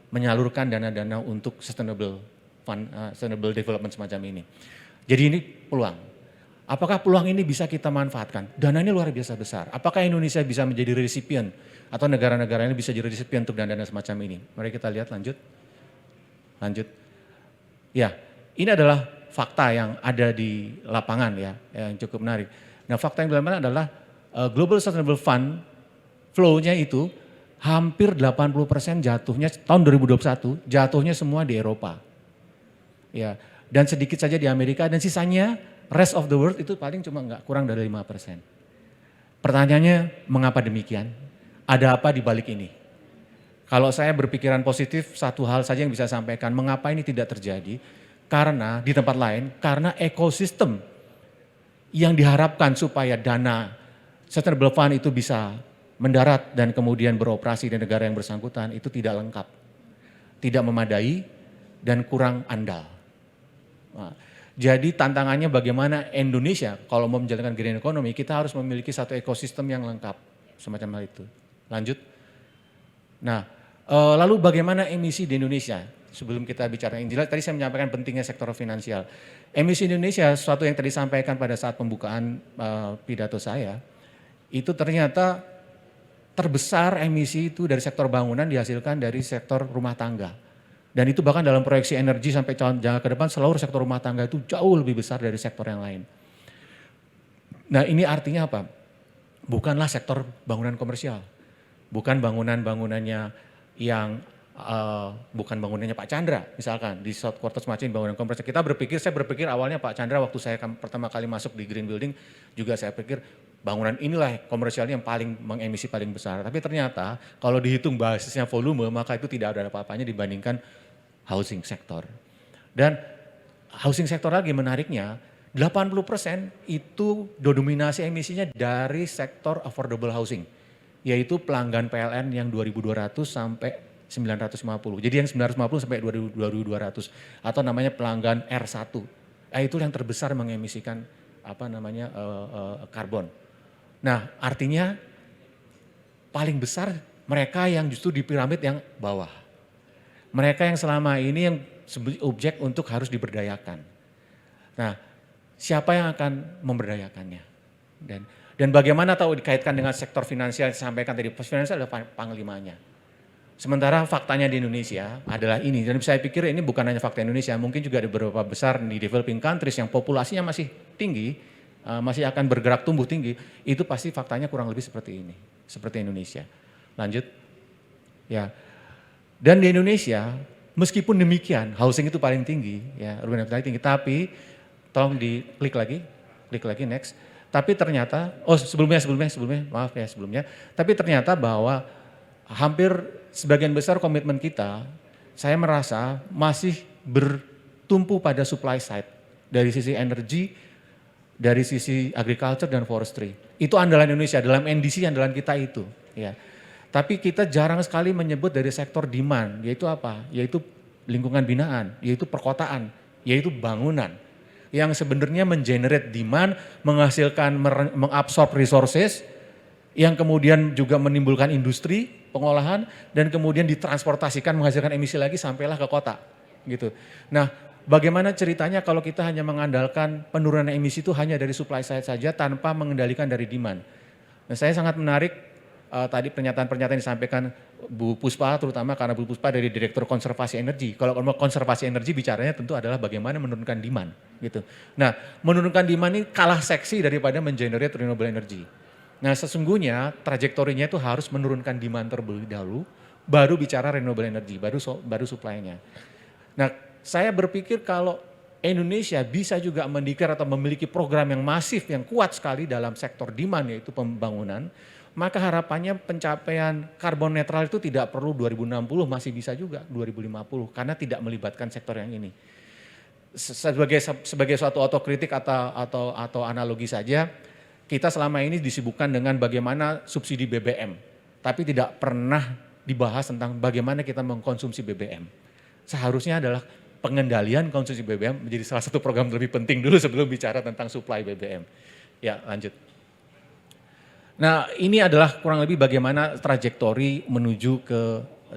Speaker 6: menyalurkan dana-dana untuk sustainable fund, sustainable development semacam ini. Jadi ini peluang. Apakah peluang ini bisa kita manfaatkan? Dana ini luar biasa besar. Apakah Indonesia bisa menjadi resipien atau negara-negara ini bisa jadi resipien untuk dana-dana semacam ini? Mari kita lihat lanjut. Lanjut. Ya, ini adalah fakta yang ada di lapangan ya, yang cukup menarik. Nah, fakta yang di lapangan adalah Global Sustainable Fund flow-nya itu hampir 80% jatuhnya tahun 2021 jatuhnya semua di Eropa. Ya, dan sedikit saja di Amerika dan sisanya rest of the world itu paling cuma kurang dari 5%. Pertanyaannya mengapa demikian? Ada apa di balik ini? Kalau saya berpikiran positif, satu hal saja yang bisa saya sampaikan, mengapa ini tidak terjadi? Karena di tempat lain, karena ekosistem yang diharapkan supaya dana sustainable fund itu bisa mendarat dan kemudian beroperasi di negara yang bersangkutan itu tidak lengkap, tidak memadai dan kurang andal. Nah, jadi tantangannya bagaimana Indonesia kalau mau menjalankan green economy, kita harus memiliki satu ekosistem yang lengkap, semacam hal itu. Lanjut. Nah, lalu bagaimana emisi di Indonesia? Sebelum kita bicara yang jelas, tadi saya menyampaikan pentingnya sektor finansial. Emisi Indonesia, sesuatu yang tadi disampaikan pada saat pembukaan pidato saya, itu ternyata terbesar emisi itu dari sektor bangunan dihasilkan dari sektor rumah tangga. Dan itu bahkan dalam proyeksi energi sampai jangka ke depan seluruh sektor rumah tangga itu jauh lebih besar dari sektor yang lain. Nah ini artinya apa? Bukanlah sektor bangunan komersial. Bukan bangunan-bangunannya yang bukan bangunannya Pak Chandra misalkan di South Quarters Macin bangunan komersial. Saya berpikir awalnya Pak Chandra waktu saya pertama kali masuk di Green Building juga saya pikir bangunan inilah komersialnya yang paling mengemisi paling besar. Tapi ternyata kalau dihitung basisnya volume maka itu tidak ada apa-apanya dibandingkan housing sector. Dan housing sector lagi menariknya 80% itu dominasi emisinya dari sektor affordable housing. Yaitu pelanggan PLN yang 2.200 sampai 950. Jadi yang 950 sampai 2.200 atau namanya pelanggan R1. Itu yang terbesar mengemisikan karbon. Nah, artinya paling besar mereka yang justru di piramid yang bawah. Mereka yang selama ini yang objek untuk harus diberdayakan. Nah, siapa yang akan memberdayakannya? Dan bagaimana tahu dikaitkan dengan sektor finansial yang disampaikan tadi, finansial adalah panglimanya. Sementara faktanya di Indonesia adalah ini, dan saya pikir ini bukan hanya fakta Indonesia, mungkin juga di beberapa besar di developing countries yang populasinya masih tinggi, masih akan bergerak tumbuh tinggi, itu pasti faktanya kurang lebih seperti ini, seperti Indonesia. Lanjut, ya. Dan di Indonesia, meskipun demikian, housing itu paling tinggi, ya, urban paling tinggi, tapi tolong diklik lagi next. Tapi ternyata, sebelumnya, tapi ternyata bahwa hampir sebagian besar komitmen kita, saya merasa masih tumpu pada supply side dari sisi energi, dari sisi agriculture dan forestry. Itu andalan Indonesia, dalam NDC andalan kita itu. Ya. Tapi kita jarang sekali menyebut dari sektor demand, yaitu apa? Yaitu lingkungan binaan, yaitu perkotaan, yaitu bangunan. Yang sebenarnya mengenerate demand, menghasilkan, mengabsorb resources, yang kemudian juga menimbulkan industri, pengolahan, dan kemudian ditransportasikan menghasilkan emisi lagi sampailah ke kota. Gitu. Nah, bagaimana ceritanya kalau kita hanya mengandalkan penurunan emisi itu hanya dari supply side saja tanpa mengendalikan dari demand. Nah, saya sangat menarik tadi pernyataan-pernyataan disampaikan Bu Puspa, terutama karena Bu Puspa dari Direktur Konservasi Energi. Kalau konservasi energi bicaranya tentu adalah bagaimana menurunkan demand. Gitu. Nah, menurunkan demand ini kalah seksi daripada mengenerate renewable energy. Nah, sesungguhnya trajektorinya itu harus menurunkan demand terlebih dahulu, baru bicara renewable energy, baru supply-nya. Nah, saya berpikir kalau Indonesia bisa juga mendeklar atau memiliki program yang masif, yang kuat sekali dalam sektor demand, yaitu pembangunan, maka harapannya pencapaian karbon netral itu tidak perlu 2060, masih bisa juga 2050, karena tidak melibatkan sektor yang ini. Sebagai suatu otokritik atau analogi saja, kita selama ini disibukkan dengan bagaimana subsidi BBM, tapi tidak pernah dibahas tentang bagaimana kita mengkonsumsi BBM. Seharusnya adalah pengendalian konsumsi BBM menjadi salah satu program lebih penting dulu sebelum bicara tentang supply BBM. Ya, lanjut. Nah, ini adalah kurang lebih bagaimana trajektori menuju ke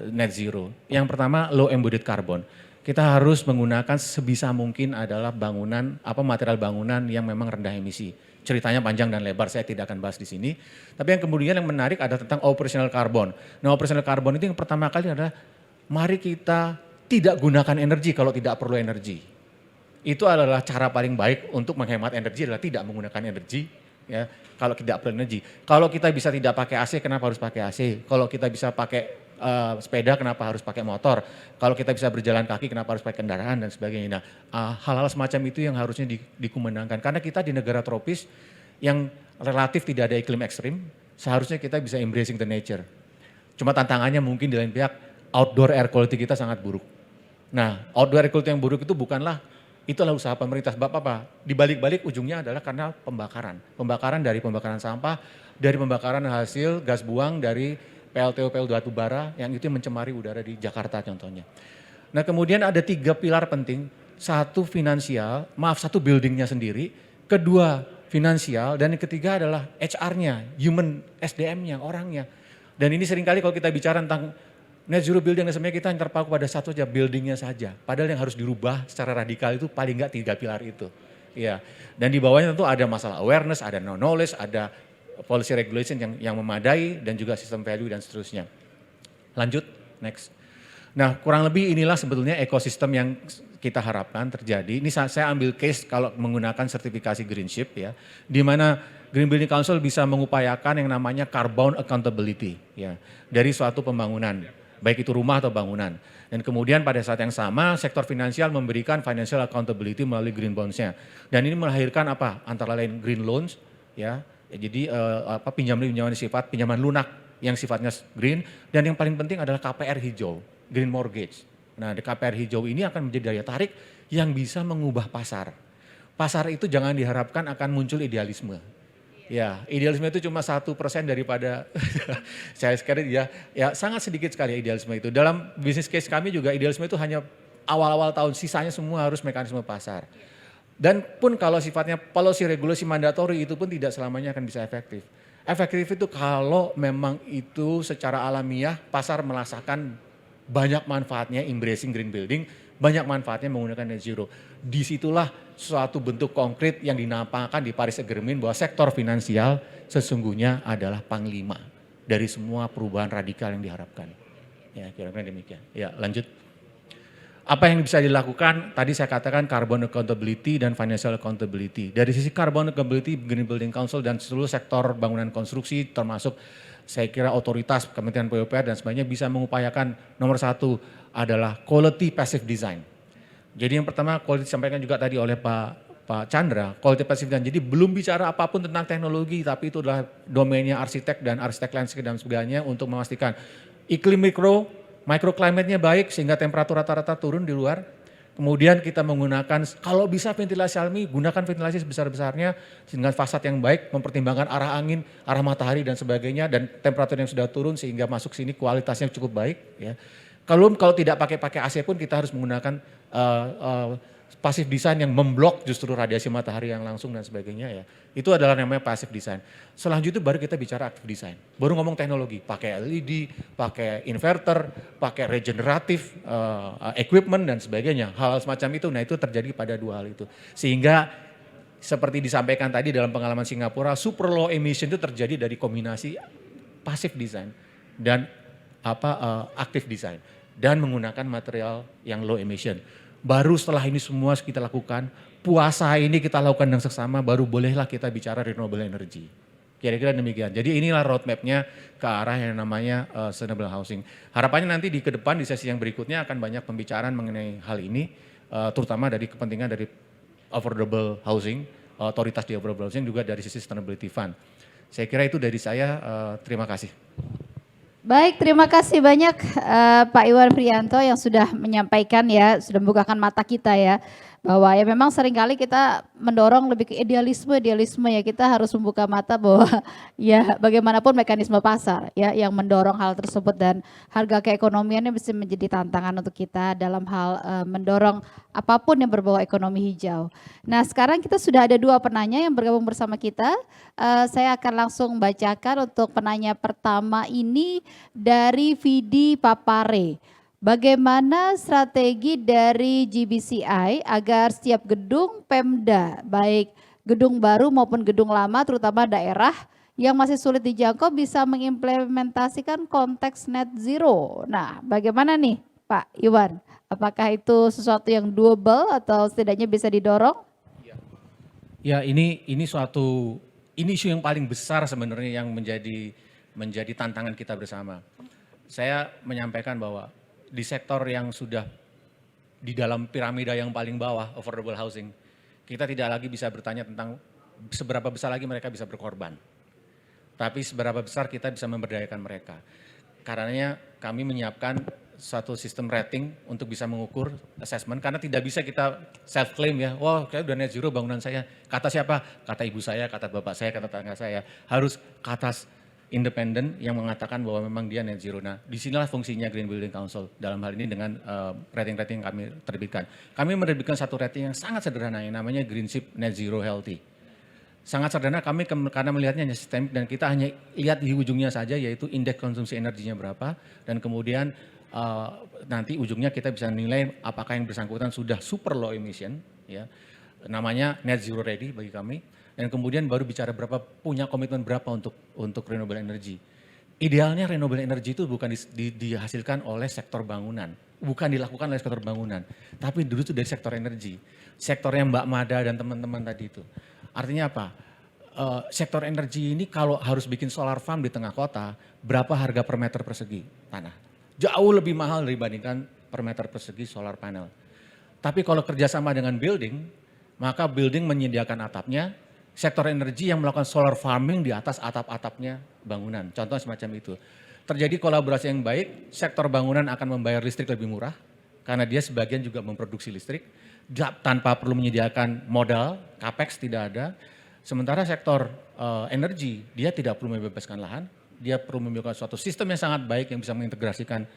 Speaker 6: net zero. Yang pertama, low embodied carbon. Kita harus menggunakan sebisa mungkin adalah material bangunan yang memang rendah emisi. Ceritanya panjang dan lebar, saya tidak akan bahas di sini. Tapi yang kemudian yang menarik ada tentang operational carbon. Nah, operational carbon itu yang pertama kali adalah mari kita tidak gunakan energi kalau tidak perlu energi. Itu adalah cara paling baik untuk menghemat energi adalah tidak menggunakan energi. Ya, kalau tidak perlu energi. Kalau kita bisa tidak pakai AC, kenapa harus pakai AC? Kalau kita bisa pakai sepeda, kenapa harus pakai motor? Kalau kita bisa berjalan kaki, kenapa harus pakai kendaraan dan sebagainya. Nah, hal-hal semacam itu yang harusnya dikumandangkan. Karena kita di negara tropis yang relatif tidak ada iklim ekstrim, seharusnya kita bisa embracing the nature. Cuma tantangannya mungkin di lain pihak, outdoor air quality kita sangat buruk. Nah, outdoor air quality yang buruk itu itulah usaha pemerintah. Sebab apa? Di balik-balik ujungnya adalah karena pembakaran. Pembakaran dari pembakaran sampah, dari pembakaran hasil gas buang dari PLTU batu bara yang itu mencemari udara di Jakarta contohnya. Nah, kemudian ada 3 pilar penting. Satu satu buildingnya sendiri, kedua finansial, dan yang ketiga adalah HR-nya, human SDM-nya, orangnya. Dan ini seringkali kalau kita bicara tentang net zero building, sebenarnya kita yang terpaku pada satu saja, buildingnya saja. Padahal yang harus dirubah secara radikal itu paling enggak 3 pilar itu. Ya. Dan di bawahnya tentu ada masalah awareness, ada knowledge, ada policy regulation yang memadai, dan juga sistem value dan seterusnya. Lanjut, next. Nah, kurang lebih inilah sebetulnya ekosistem yang kita harapkan terjadi. Ini saya ambil case kalau menggunakan sertifikasi Greenship ya, di mana Green Building Council bisa mengupayakan yang namanya carbon accountability ya dari suatu pembangunan, baik itu rumah atau bangunan. Dan kemudian pada saat yang sama sektor finansial memberikan financial accountability melalui green bonds-nya. Dan ini melahirkan apa? Antara lain green loans ya. Jadi pinjaman pinjaman lunak yang sifatnya green, dan yang paling penting adalah KPR hijau, green mortgage. Nah, di KPR hijau ini akan menjadi daya tarik yang bisa mengubah pasar. Pasar itu jangan diharapkan akan muncul idealisme. Ya, idealisme itu cuma 1% daripada saya sekali ya sangat sedikit sekali idealisme itu. Dalam bisnis case kami juga idealisme itu hanya awal-awal tahun, sisanya semua harus mekanisme pasar. Dan pun kalau sifatnya policy regulasi mandatori itu pun tidak selamanya akan bisa efektif. Efektif itu kalau memang itu secara alamiah pasar merasakan banyak manfaatnya embracing green building, banyak manfaatnya menggunakan net zero. Disitulah suatu bentuk konkret yang dinampakkan di Paris Agreement bahwa sektor finansial sesungguhnya adalah panglima dari semua perubahan radikal yang diharapkan. Ya, kira-kira demikian. Ya, lanjut. Apa yang bisa dilakukan? Tadi saya katakan carbon accountability dan financial accountability. Dari sisi carbon accountability, Green Building Council dan seluruh sektor bangunan konstruksi termasuk saya kira otoritas, Kementerian PUPR dan sebagainya bisa mengupayakan nomor 1 adalah quality passive design. Jadi yang pertama quality disampaikan juga tadi oleh Pak Chandra, quality passive design. Jadi belum bicara apapun tentang teknologi, tapi itu adalah domainnya arsitek dan arsitek landscape dan sebagainya untuk memastikan iklim microclimate-nya baik sehingga temperatur rata-rata turun di luar. Kemudian kita menggunakan, kalau bisa ventilasi alami, gunakan ventilasi sebesar-besarnya dengan fasad yang baik, mempertimbangkan arah angin, arah matahari dan sebagainya, dan temperatur yang sudah turun sehingga masuk sini kualitasnya cukup baik. Ya. Kalau tidak pakai AC pun kita harus menggunakan passive design yang memblok justru radiasi matahari yang langsung dan sebagainya ya. Itu adalah namanya passive design. Selanjutnya baru kita bicara active design. Baru ngomong teknologi, pakai LED, pakai inverter, pakai regeneratif equipment dan sebagainya. Hal semacam itu, nah itu terjadi pada dua hal itu. Sehingga seperti disampaikan tadi dalam pengalaman Singapura, super low emission itu terjadi dari kombinasi passive design dan active design dan menggunakan material yang low emission. Baru setelah ini semua kita lakukan, puasa ini kita lakukan dengan seksama, baru bolehlah kita bicara renewable energy. Kira-kira demikian. Jadi inilah roadmap-nya ke arah yang namanya sustainable housing. Harapannya nanti di ke depan di sesi yang berikutnya akan banyak pembicaraan mengenai hal ini, terutama dari kepentingan dari affordable housing, otoritas di affordable housing, juga dari sisi sustainability fund. Saya kira itu dari saya, terima kasih.
Speaker 2: Baik, terima kasih banyak Pak Iwan Prianto yang sudah menyampaikan ya, sudah membukakan mata kita ya, bahwa ya memang seringkali kita mendorong lebih ke idealisme ya, kita harus membuka mata bahwa ya bagaimanapun mekanisme pasar ya yang mendorong hal tersebut, dan harga keekonomiannya bisa menjadi tantangan untuk kita dalam hal mendorong apapun yang berbau ekonomi hijau. Nah, sekarang kita sudah ada dua penanya yang bergabung bersama kita. Saya akan langsung bacakan untuk penanya pertama ini dari Vidi Papare. Bagaimana strategi dari GBCI agar setiap gedung Pemda, baik gedung baru maupun gedung lama, terutama daerah yang masih sulit dijangkau, bisa mengimplementasikan konteks net zero? Nah, bagaimana nih Pak Iwan? Apakah itu sesuatu yang doable atau setidaknya bisa didorong?
Speaker 6: Ya, ini isu yang paling besar sebenarnya yang menjadi tantangan kita bersama. Saya menyampaikan bahwa di sektor yang sudah di dalam piramida yang paling bawah, affordable housing, kita tidak lagi bisa bertanya tentang seberapa besar lagi mereka bisa berkorban. Tapi seberapa besar kita bisa memberdayakan mereka. Karenanya kami menyiapkan satu sistem rating untuk bisa mengukur assessment, karena tidak bisa kita self claim ya, wah saya udah net zero bangunan saya. Kata siapa? Kata ibu saya, kata bapak saya, kata tetangga saya. Harus ke atas independen yang mengatakan bahwa memang dia net zero. Nah, disinilah fungsinya Green Building Council dalam hal ini dengan rating-rating yang kami terbitkan. Kami menerbitkan satu rating yang sangat sederhana yang namanya Greenship Net Zero Healthy. Sangat sederhana, kami karena melihatnya hanya sistemik dan kita hanya lihat di ujungnya saja, yaitu indeks konsumsi energinya berapa, dan kemudian nanti ujungnya kita bisa nilai apakah yang bersangkutan sudah super low emission, ya, namanya net zero ready bagi kami. Dan kemudian baru bicara punya komitmen berapa untuk renewable energy. Idealnya renewable energy itu bukan dihasilkan oleh sektor bangunan, bukan dilakukan oleh sektor bangunan, tapi dulu itu dari sektor energi, sektornya Mbak Mada dan teman-teman tadi itu. Artinya apa? Sektor energi ini kalau harus bikin solar farm di tengah kota, berapa harga per meter persegi tanah? Jauh lebih mahal dibandingkan per meter persegi solar panel. Tapi kalau kerjasama dengan building, maka building menyediakan atapnya, sektor energi yang melakukan solar farming di atas atap-atapnya bangunan. Contoh semacam itu. Terjadi kolaborasi yang baik, sektor bangunan akan membayar listrik lebih murah, karena dia sebagian juga memproduksi listrik, tanpa perlu menyediakan modal, capex tidak ada. Sementara sektor energi, dia tidak perlu membebaskan lahan, dia perlu memiliki suatu sistem yang sangat baik yang bisa mengintegrasikan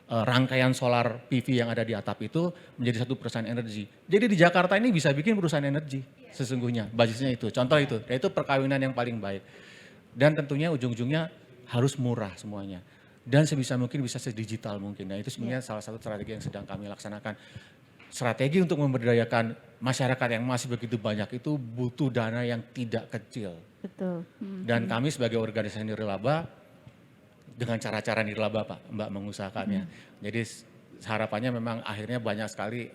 Speaker 6: rangkaian solar PV yang ada di atap itu menjadi satu perusahaan energi. Jadi di Jakarta ini bisa bikin perusahaan energi sesungguhnya, basisnya itu. Contoh itu, yaitu perkawinan yang paling baik. Dan tentunya ujung-ujungnya harus murah semuanya. Dan sebisa mungkin bisa sedigital mungkin. Nah itu sebenarnya salah satu strategi yang sedang kami laksanakan. Strategi untuk memberdayakan masyarakat yang masih begitu banyak itu butuh dana yang tidak kecil.
Speaker 2: Betul.
Speaker 6: Dan kami sebagai organisasi nirlaba, dengan cara-cara nirlaba Pak, Mbak mengusahakannya. Jadi harapannya memang akhirnya banyak sekali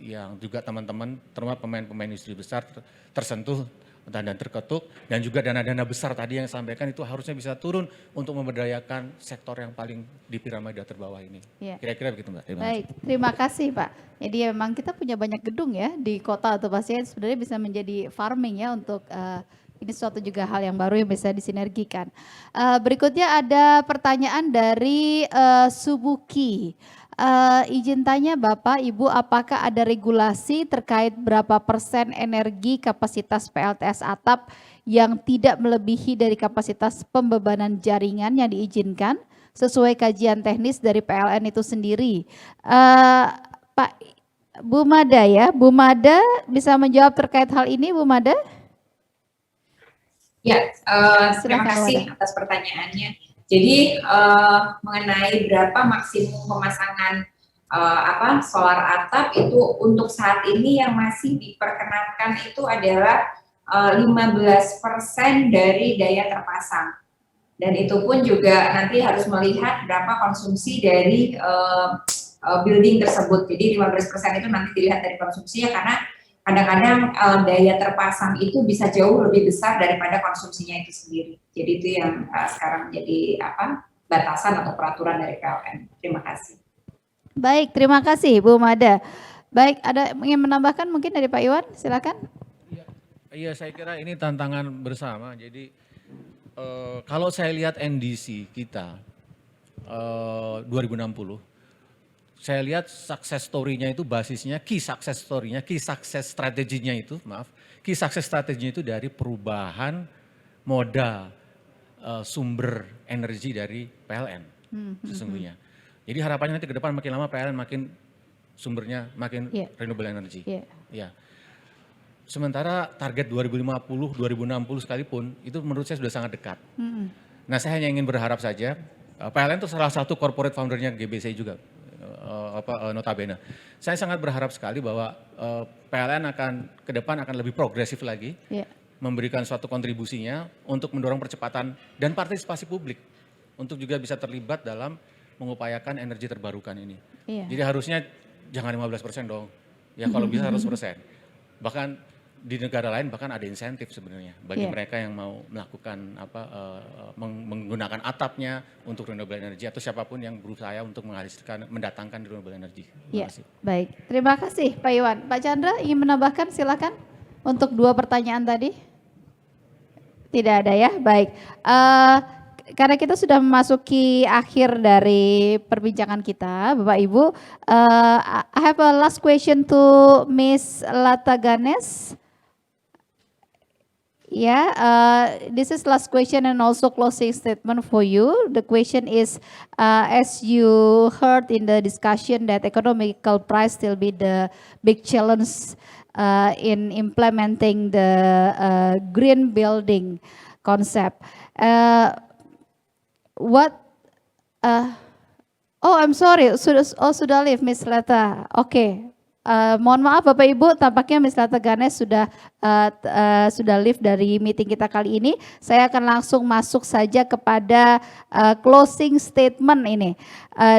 Speaker 6: yang juga teman-teman, terutama pemain-pemain industri besar tersentuh dan terketuk, dan juga dana-dana besar tadi yang disampaikan itu harusnya bisa turun untuk memberdayakan sektor yang paling di piramida terbawah ini.
Speaker 2: Ya.
Speaker 6: Kira-kira begitu Mbak.
Speaker 2: Baik, terima kasih Pak. Jadi memang kita punya banyak gedung ya di kota atau pasti sebenarnya bisa menjadi farming ya untuk ini suatu juga hal yang baru yang bisa disinergikan. Berikutnya ada pertanyaan dari Subuki. izin tanya Bapak, Ibu, apakah ada regulasi terkait berapa persen energi kapasitas PLTS atap yang tidak melebihi dari kapasitas pembebanan jaringan yang diizinkan sesuai kajian teknis dari PLN itu sendiri? Pak Bu Mada ya, Bu Mada bisa menjawab terkait hal ini, Bu Mada?
Speaker 3: Ya, terima
Speaker 2: Silakan, Bu
Speaker 3: kasih
Speaker 2: Mada.
Speaker 3: atas pertanyaannya. Jadi mengenai berapa maksimum pemasangan solar atap itu untuk saat ini yang masih diperkenankan itu adalah 15% dari daya terpasang. Dan itu pun juga nanti harus melihat berapa konsumsi dari building tersebut. Jadi 15% itu nanti dilihat dari konsumsinya karena kadang-kadang daya terpasang itu bisa jauh lebih besar daripada konsumsinya itu sendiri. Jadi itu yang sekarang menjadi batasan atau peraturan dari PLN. Terima kasih.
Speaker 2: Baik, terima kasih Bu Mada. Baik, ada ingin menambahkan mungkin dari Pak Iwan, silakan.
Speaker 6: Iya, saya kira ini tantangan bersama. Jadi kalau saya lihat NDC kita 2060, saya lihat success story-nya itu basisnya, key success strategy-nya itu dari perubahan modal sumber energi dari PLN sesungguhnya. Jadi harapannya nanti ke depan makin lama PLN makin sumbernya makin renewable energy. Ya. Sementara target 2050, 2060 sekalipun itu menurut saya sudah sangat dekat. Nah, saya hanya ingin berharap saja PLN itu salah satu corporate foundernya GBC juga. Notabene. Saya sangat berharap sekali bahwa PLN akan ke depan akan lebih progresif lagi, memberikan suatu kontribusinya untuk mendorong percepatan dan partisipasi publik untuk juga bisa terlibat dalam mengupayakan energi terbarukan ini. Jadi harusnya jangan 15% dong, ya kalau bisa 100%. Bahkan di negara lain bahkan ada insentif sebenarnya bagi mereka yang mau melakukan menggunakan atapnya untuk renewable energy atau siapapun yang berusaha untuk mendatangkan renewable energy. Terima kasih.
Speaker 2: Baik, terima kasih Pak Iwan. Pak Chandra ingin menambahkan, silakan untuk 2 pertanyaan tadi. Tidak ada ya, baik. Karena kita sudah memasuki akhir dari perbincangan kita, Bapak Ibu, I have a last question to Miss Lata Ganes. This is last question and also closing statement for you. The question is, as you heard in the discussion that economical price still be the big challenge in implementing the green building concept. I'm sorry, sudah leave Miss Lata. Oke. Mohon maaf Bapak Ibu, tampaknya Miss Lata Ganes sudah leave dari meeting kita kali ini. Saya akan langsung masuk saja kepada closing statement ini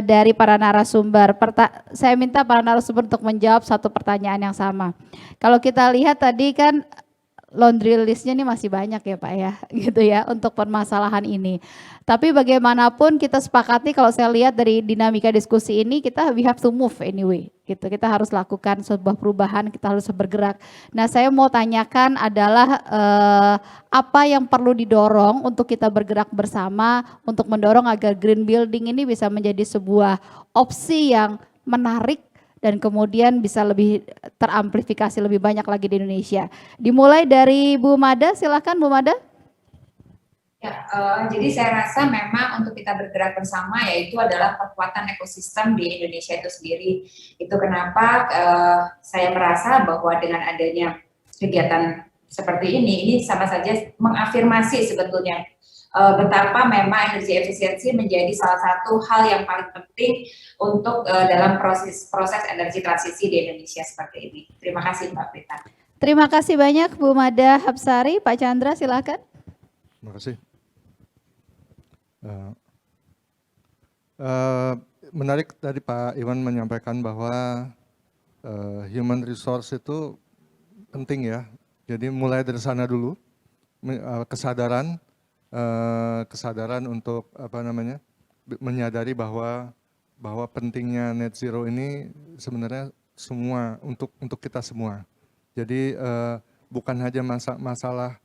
Speaker 2: dari para narasumber. Saya minta para narasumber untuk menjawab satu pertanyaan yang sama. Kalau kita lihat tadi kan laundry list-nya ini masih banyak ya Pak ya, gitu ya untuk permasalahan ini. Tapi bagaimanapun kita sepakati kalau saya lihat dari dinamika diskusi ini we have to move anyway, gitu. Kita harus lakukan sebuah perubahan, kita harus bergerak. Nah, saya mau tanyakan adalah apa yang perlu didorong untuk kita bergerak bersama untuk mendorong agar green building ini bisa menjadi sebuah opsi yang menarik dan kemudian bisa lebih teramplifikasi lebih banyak lagi di Indonesia. Dimulai dari Bu Mada, silakan Bu Mada.
Speaker 3: Ya, jadi saya rasa memang untuk kita bergerak bersama yaitu adalah perkuatan ekosistem di Indonesia itu sendiri. Itu kenapa saya merasa bahwa dengan adanya kegiatan seperti ini sama saja mengafirmasi sebetulnya betapa memang energi efisiensi menjadi salah satu hal yang paling penting untuk dalam proses energi transisi di Indonesia seperti ini. Terima kasih Mbak Prita.
Speaker 2: Terima kasih banyak Bu Mada Hapsari. Pak Chandra silakan.
Speaker 4: Terima kasih. Menarik tadi Pak Iwan menyampaikan bahwa human resource itu penting ya. Jadi mulai dari sana dulu, kesadaran untuk menyadari bahwa pentingnya net zero ini sebenarnya semua untuk kita semua. Jadi bukan hanya masalah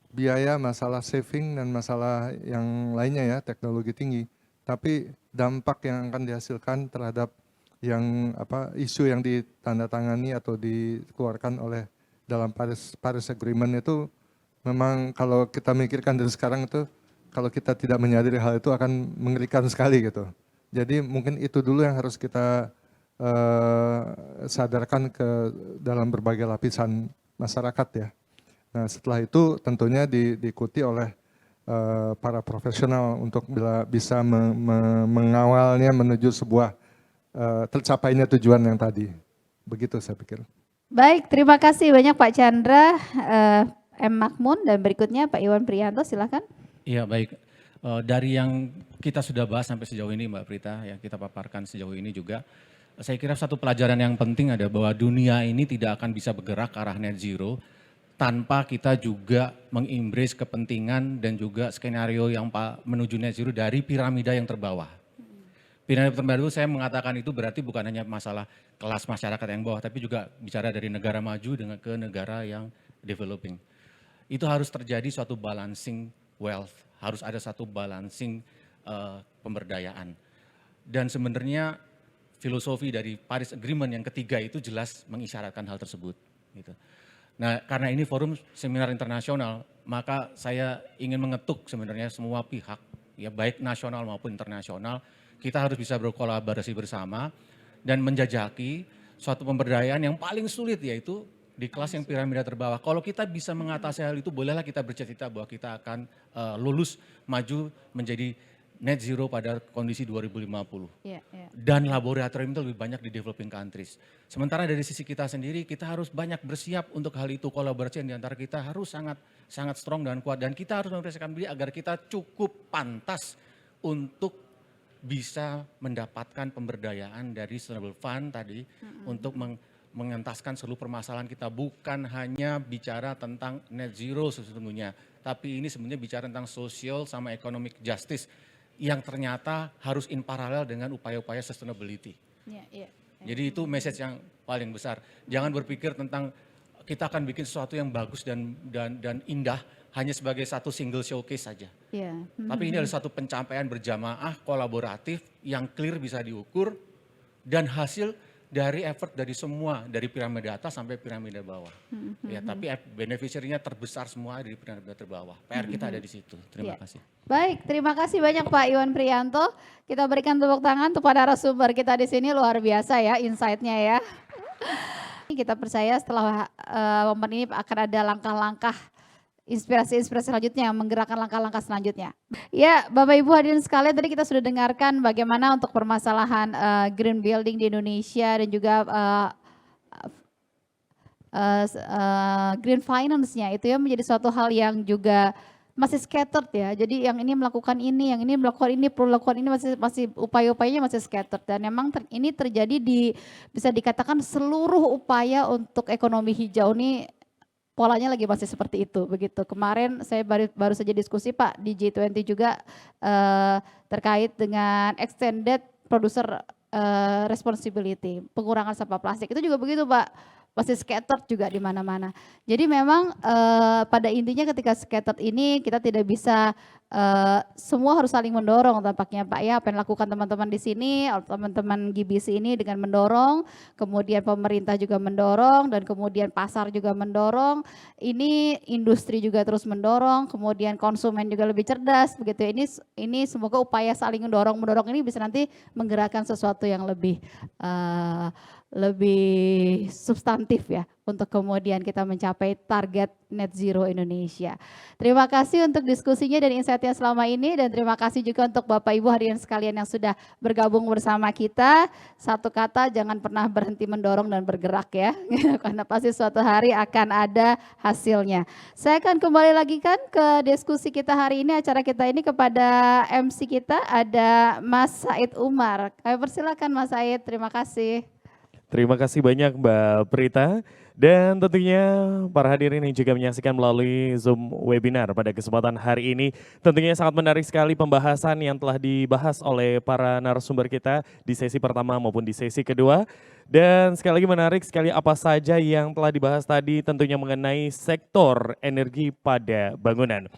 Speaker 4: biaya, masalah saving dan masalah yang lainnya ya, teknologi tinggi, tapi dampak yang akan dihasilkan terhadap isu yang ditandatangani atau dikeluarkan oleh dalam Paris Agreement itu memang kalau kita mikirkan dari sekarang itu kalau kita tidak menyadari hal itu akan mengerikan sekali gitu. Jadi mungkin itu dulu yang harus kita sadarkan ke dalam berbagai lapisan masyarakat ya. Nah setelah itu tentunya diikuti oleh para profesional untuk bisa mengawalnya menuju sebuah tercapainya tujuan yang tadi. Begitu saya pikir.
Speaker 2: Baik, terima kasih banyak Pak Chandra, M. Makmun, dan berikutnya Pak Iwan Priyanto, silakan.
Speaker 6: Iya baik, dari yang kita sudah bahas sampai sejauh ini Mbak Prita, yang kita paparkan sejauh ini juga, saya kira satu pelajaran yang penting ada bahwa dunia ini tidak akan bisa bergerak ke arah net zero tanpa kita juga mengimbres kepentingan dan juga skenario yang menuju net zero dari piramida yang terbawah. Piramida terbaru saya mengatakan itu berarti bukan hanya masalah kelas masyarakat yang bawah, tapi juga bicara dari negara maju dengan ke negara yang developing. Itu harus terjadi suatu balancing wealth, harus ada satu balancing pemberdayaan. Dan sebenarnya filosofi dari Paris Agreement yang ketiga itu jelas mengisyaratkan hal tersebut. Gitu. Nah karena ini forum seminar internasional, maka saya ingin mengetuk sebenarnya semua pihak, ya baik nasional maupun internasional, kita harus bisa berkolaborasi bersama dan menjajaki suatu pemberdayaan yang paling sulit yaitu di kelas yang piramida terbawah. Kalau kita bisa mengatasi hal itu, bolehlah kita bercita-cita bahwa kita akan lulus maju menjadi net zero pada kondisi 2050. Dan laboratorium itu lebih banyak di developing countries. Sementara dari sisi kita sendiri, kita harus banyak bersiap untuk hal itu. Kolaborasi di antara kita harus sangat strong dan kuat. Dan kita harus mempersiapkan diri agar kita cukup pantas untuk bisa mendapatkan pemberdayaan dari Sustainable Fund tadi untuk mengentaskan seluruh permasalahan kita, bukan hanya bicara tentang net zero sesungguhnya, tapi ini sebenarnya bicara tentang social sama economic justice yang ternyata harus in paralel dengan upaya-upaya sustainability. Jadi itu message yang paling besar. Jangan berpikir tentang kita akan bikin sesuatu yang bagus dan indah hanya sebagai satu single showcase saja. Tapi ini adalah satu pencapaian berjamaah, kolaboratif, yang clear bisa diukur, dan hasil dari effort dari semua, dari piramida atas sampai piramida bawah. Ya, tapi beneficiary-nya terbesar semua dari piramida terbawah. PR kita ada di situ. Terima kasih.
Speaker 2: Baik, terima kasih banyak Pak Iwan Priyanto. Kita berikan tepuk tangan untuk para narasumber kita di sini, luar biasa ya insight-nya ya. Kita percaya setelah momen ini akan ada langkah-langkah inspirasi-inspirasi selanjutnya yang menggerakkan langkah-langkah selanjutnya. Ya, Bapak Ibu hadirin sekalian, tadi kita sudah dengarkan bagaimana untuk permasalahan green building di Indonesia dan juga green finance-nya itu ya menjadi suatu hal yang juga masih scattered ya. Jadi yang ini melakukan ini, yang ini melakukan ini, perlu lakukan ini, masih upaya-upayanya masih scattered. Dan memang ini terjadi bisa dikatakan seluruh upaya untuk ekonomi hijau ini polanya lagi masih seperti itu begitu. Kemarin saya baru saja diskusi Pak di G20 juga terkait dengan extended producer responsibility, pengurangan sampah plastik. Itu juga begitu Pak, masih scattered juga di mana-mana. Jadi memang pada intinya ketika scattered ini kita tidak bisa semua harus saling mendorong tampaknya Pak ya, apa yang lakukan teman-teman di sini, teman-teman GBC ini dengan mendorong, kemudian pemerintah juga mendorong, dan kemudian pasar juga mendorong, ini industri juga terus mendorong, kemudian konsumen juga lebih cerdas begitu ya. Ini semoga upaya saling mendorong ini bisa nanti menggerakkan sesuatu yang lebih substantif ya untuk kemudian kita mencapai target net zero Indonesia. Terima kasih untuk diskusinya dan insight-nya selama ini, dan terima kasih juga untuk Bapak Ibu hadirin sekalian yang sudah bergabung bersama kita. Satu kata, jangan pernah berhenti mendorong dan bergerak ya, karena pasti suatu hari akan ada hasilnya. Saya akan kembali lagi kan ke diskusi kita hari ini, acara kita ini, kepada MC kita ada Mas Said Umar. Kami persilakan Mas Said, terima kasih.
Speaker 1: Terima kasih banyak Mbak Prita, dan tentunya para hadirin yang juga menyaksikan melalui Zoom webinar pada kesempatan hari ini. Tentunya sangat menarik sekali pembahasan yang telah dibahas oleh para narasumber kita di sesi pertama maupun di sesi kedua. Dan sekali lagi menarik sekali apa saja yang telah dibahas tadi, tentunya mengenai sektor energi pada bangunan.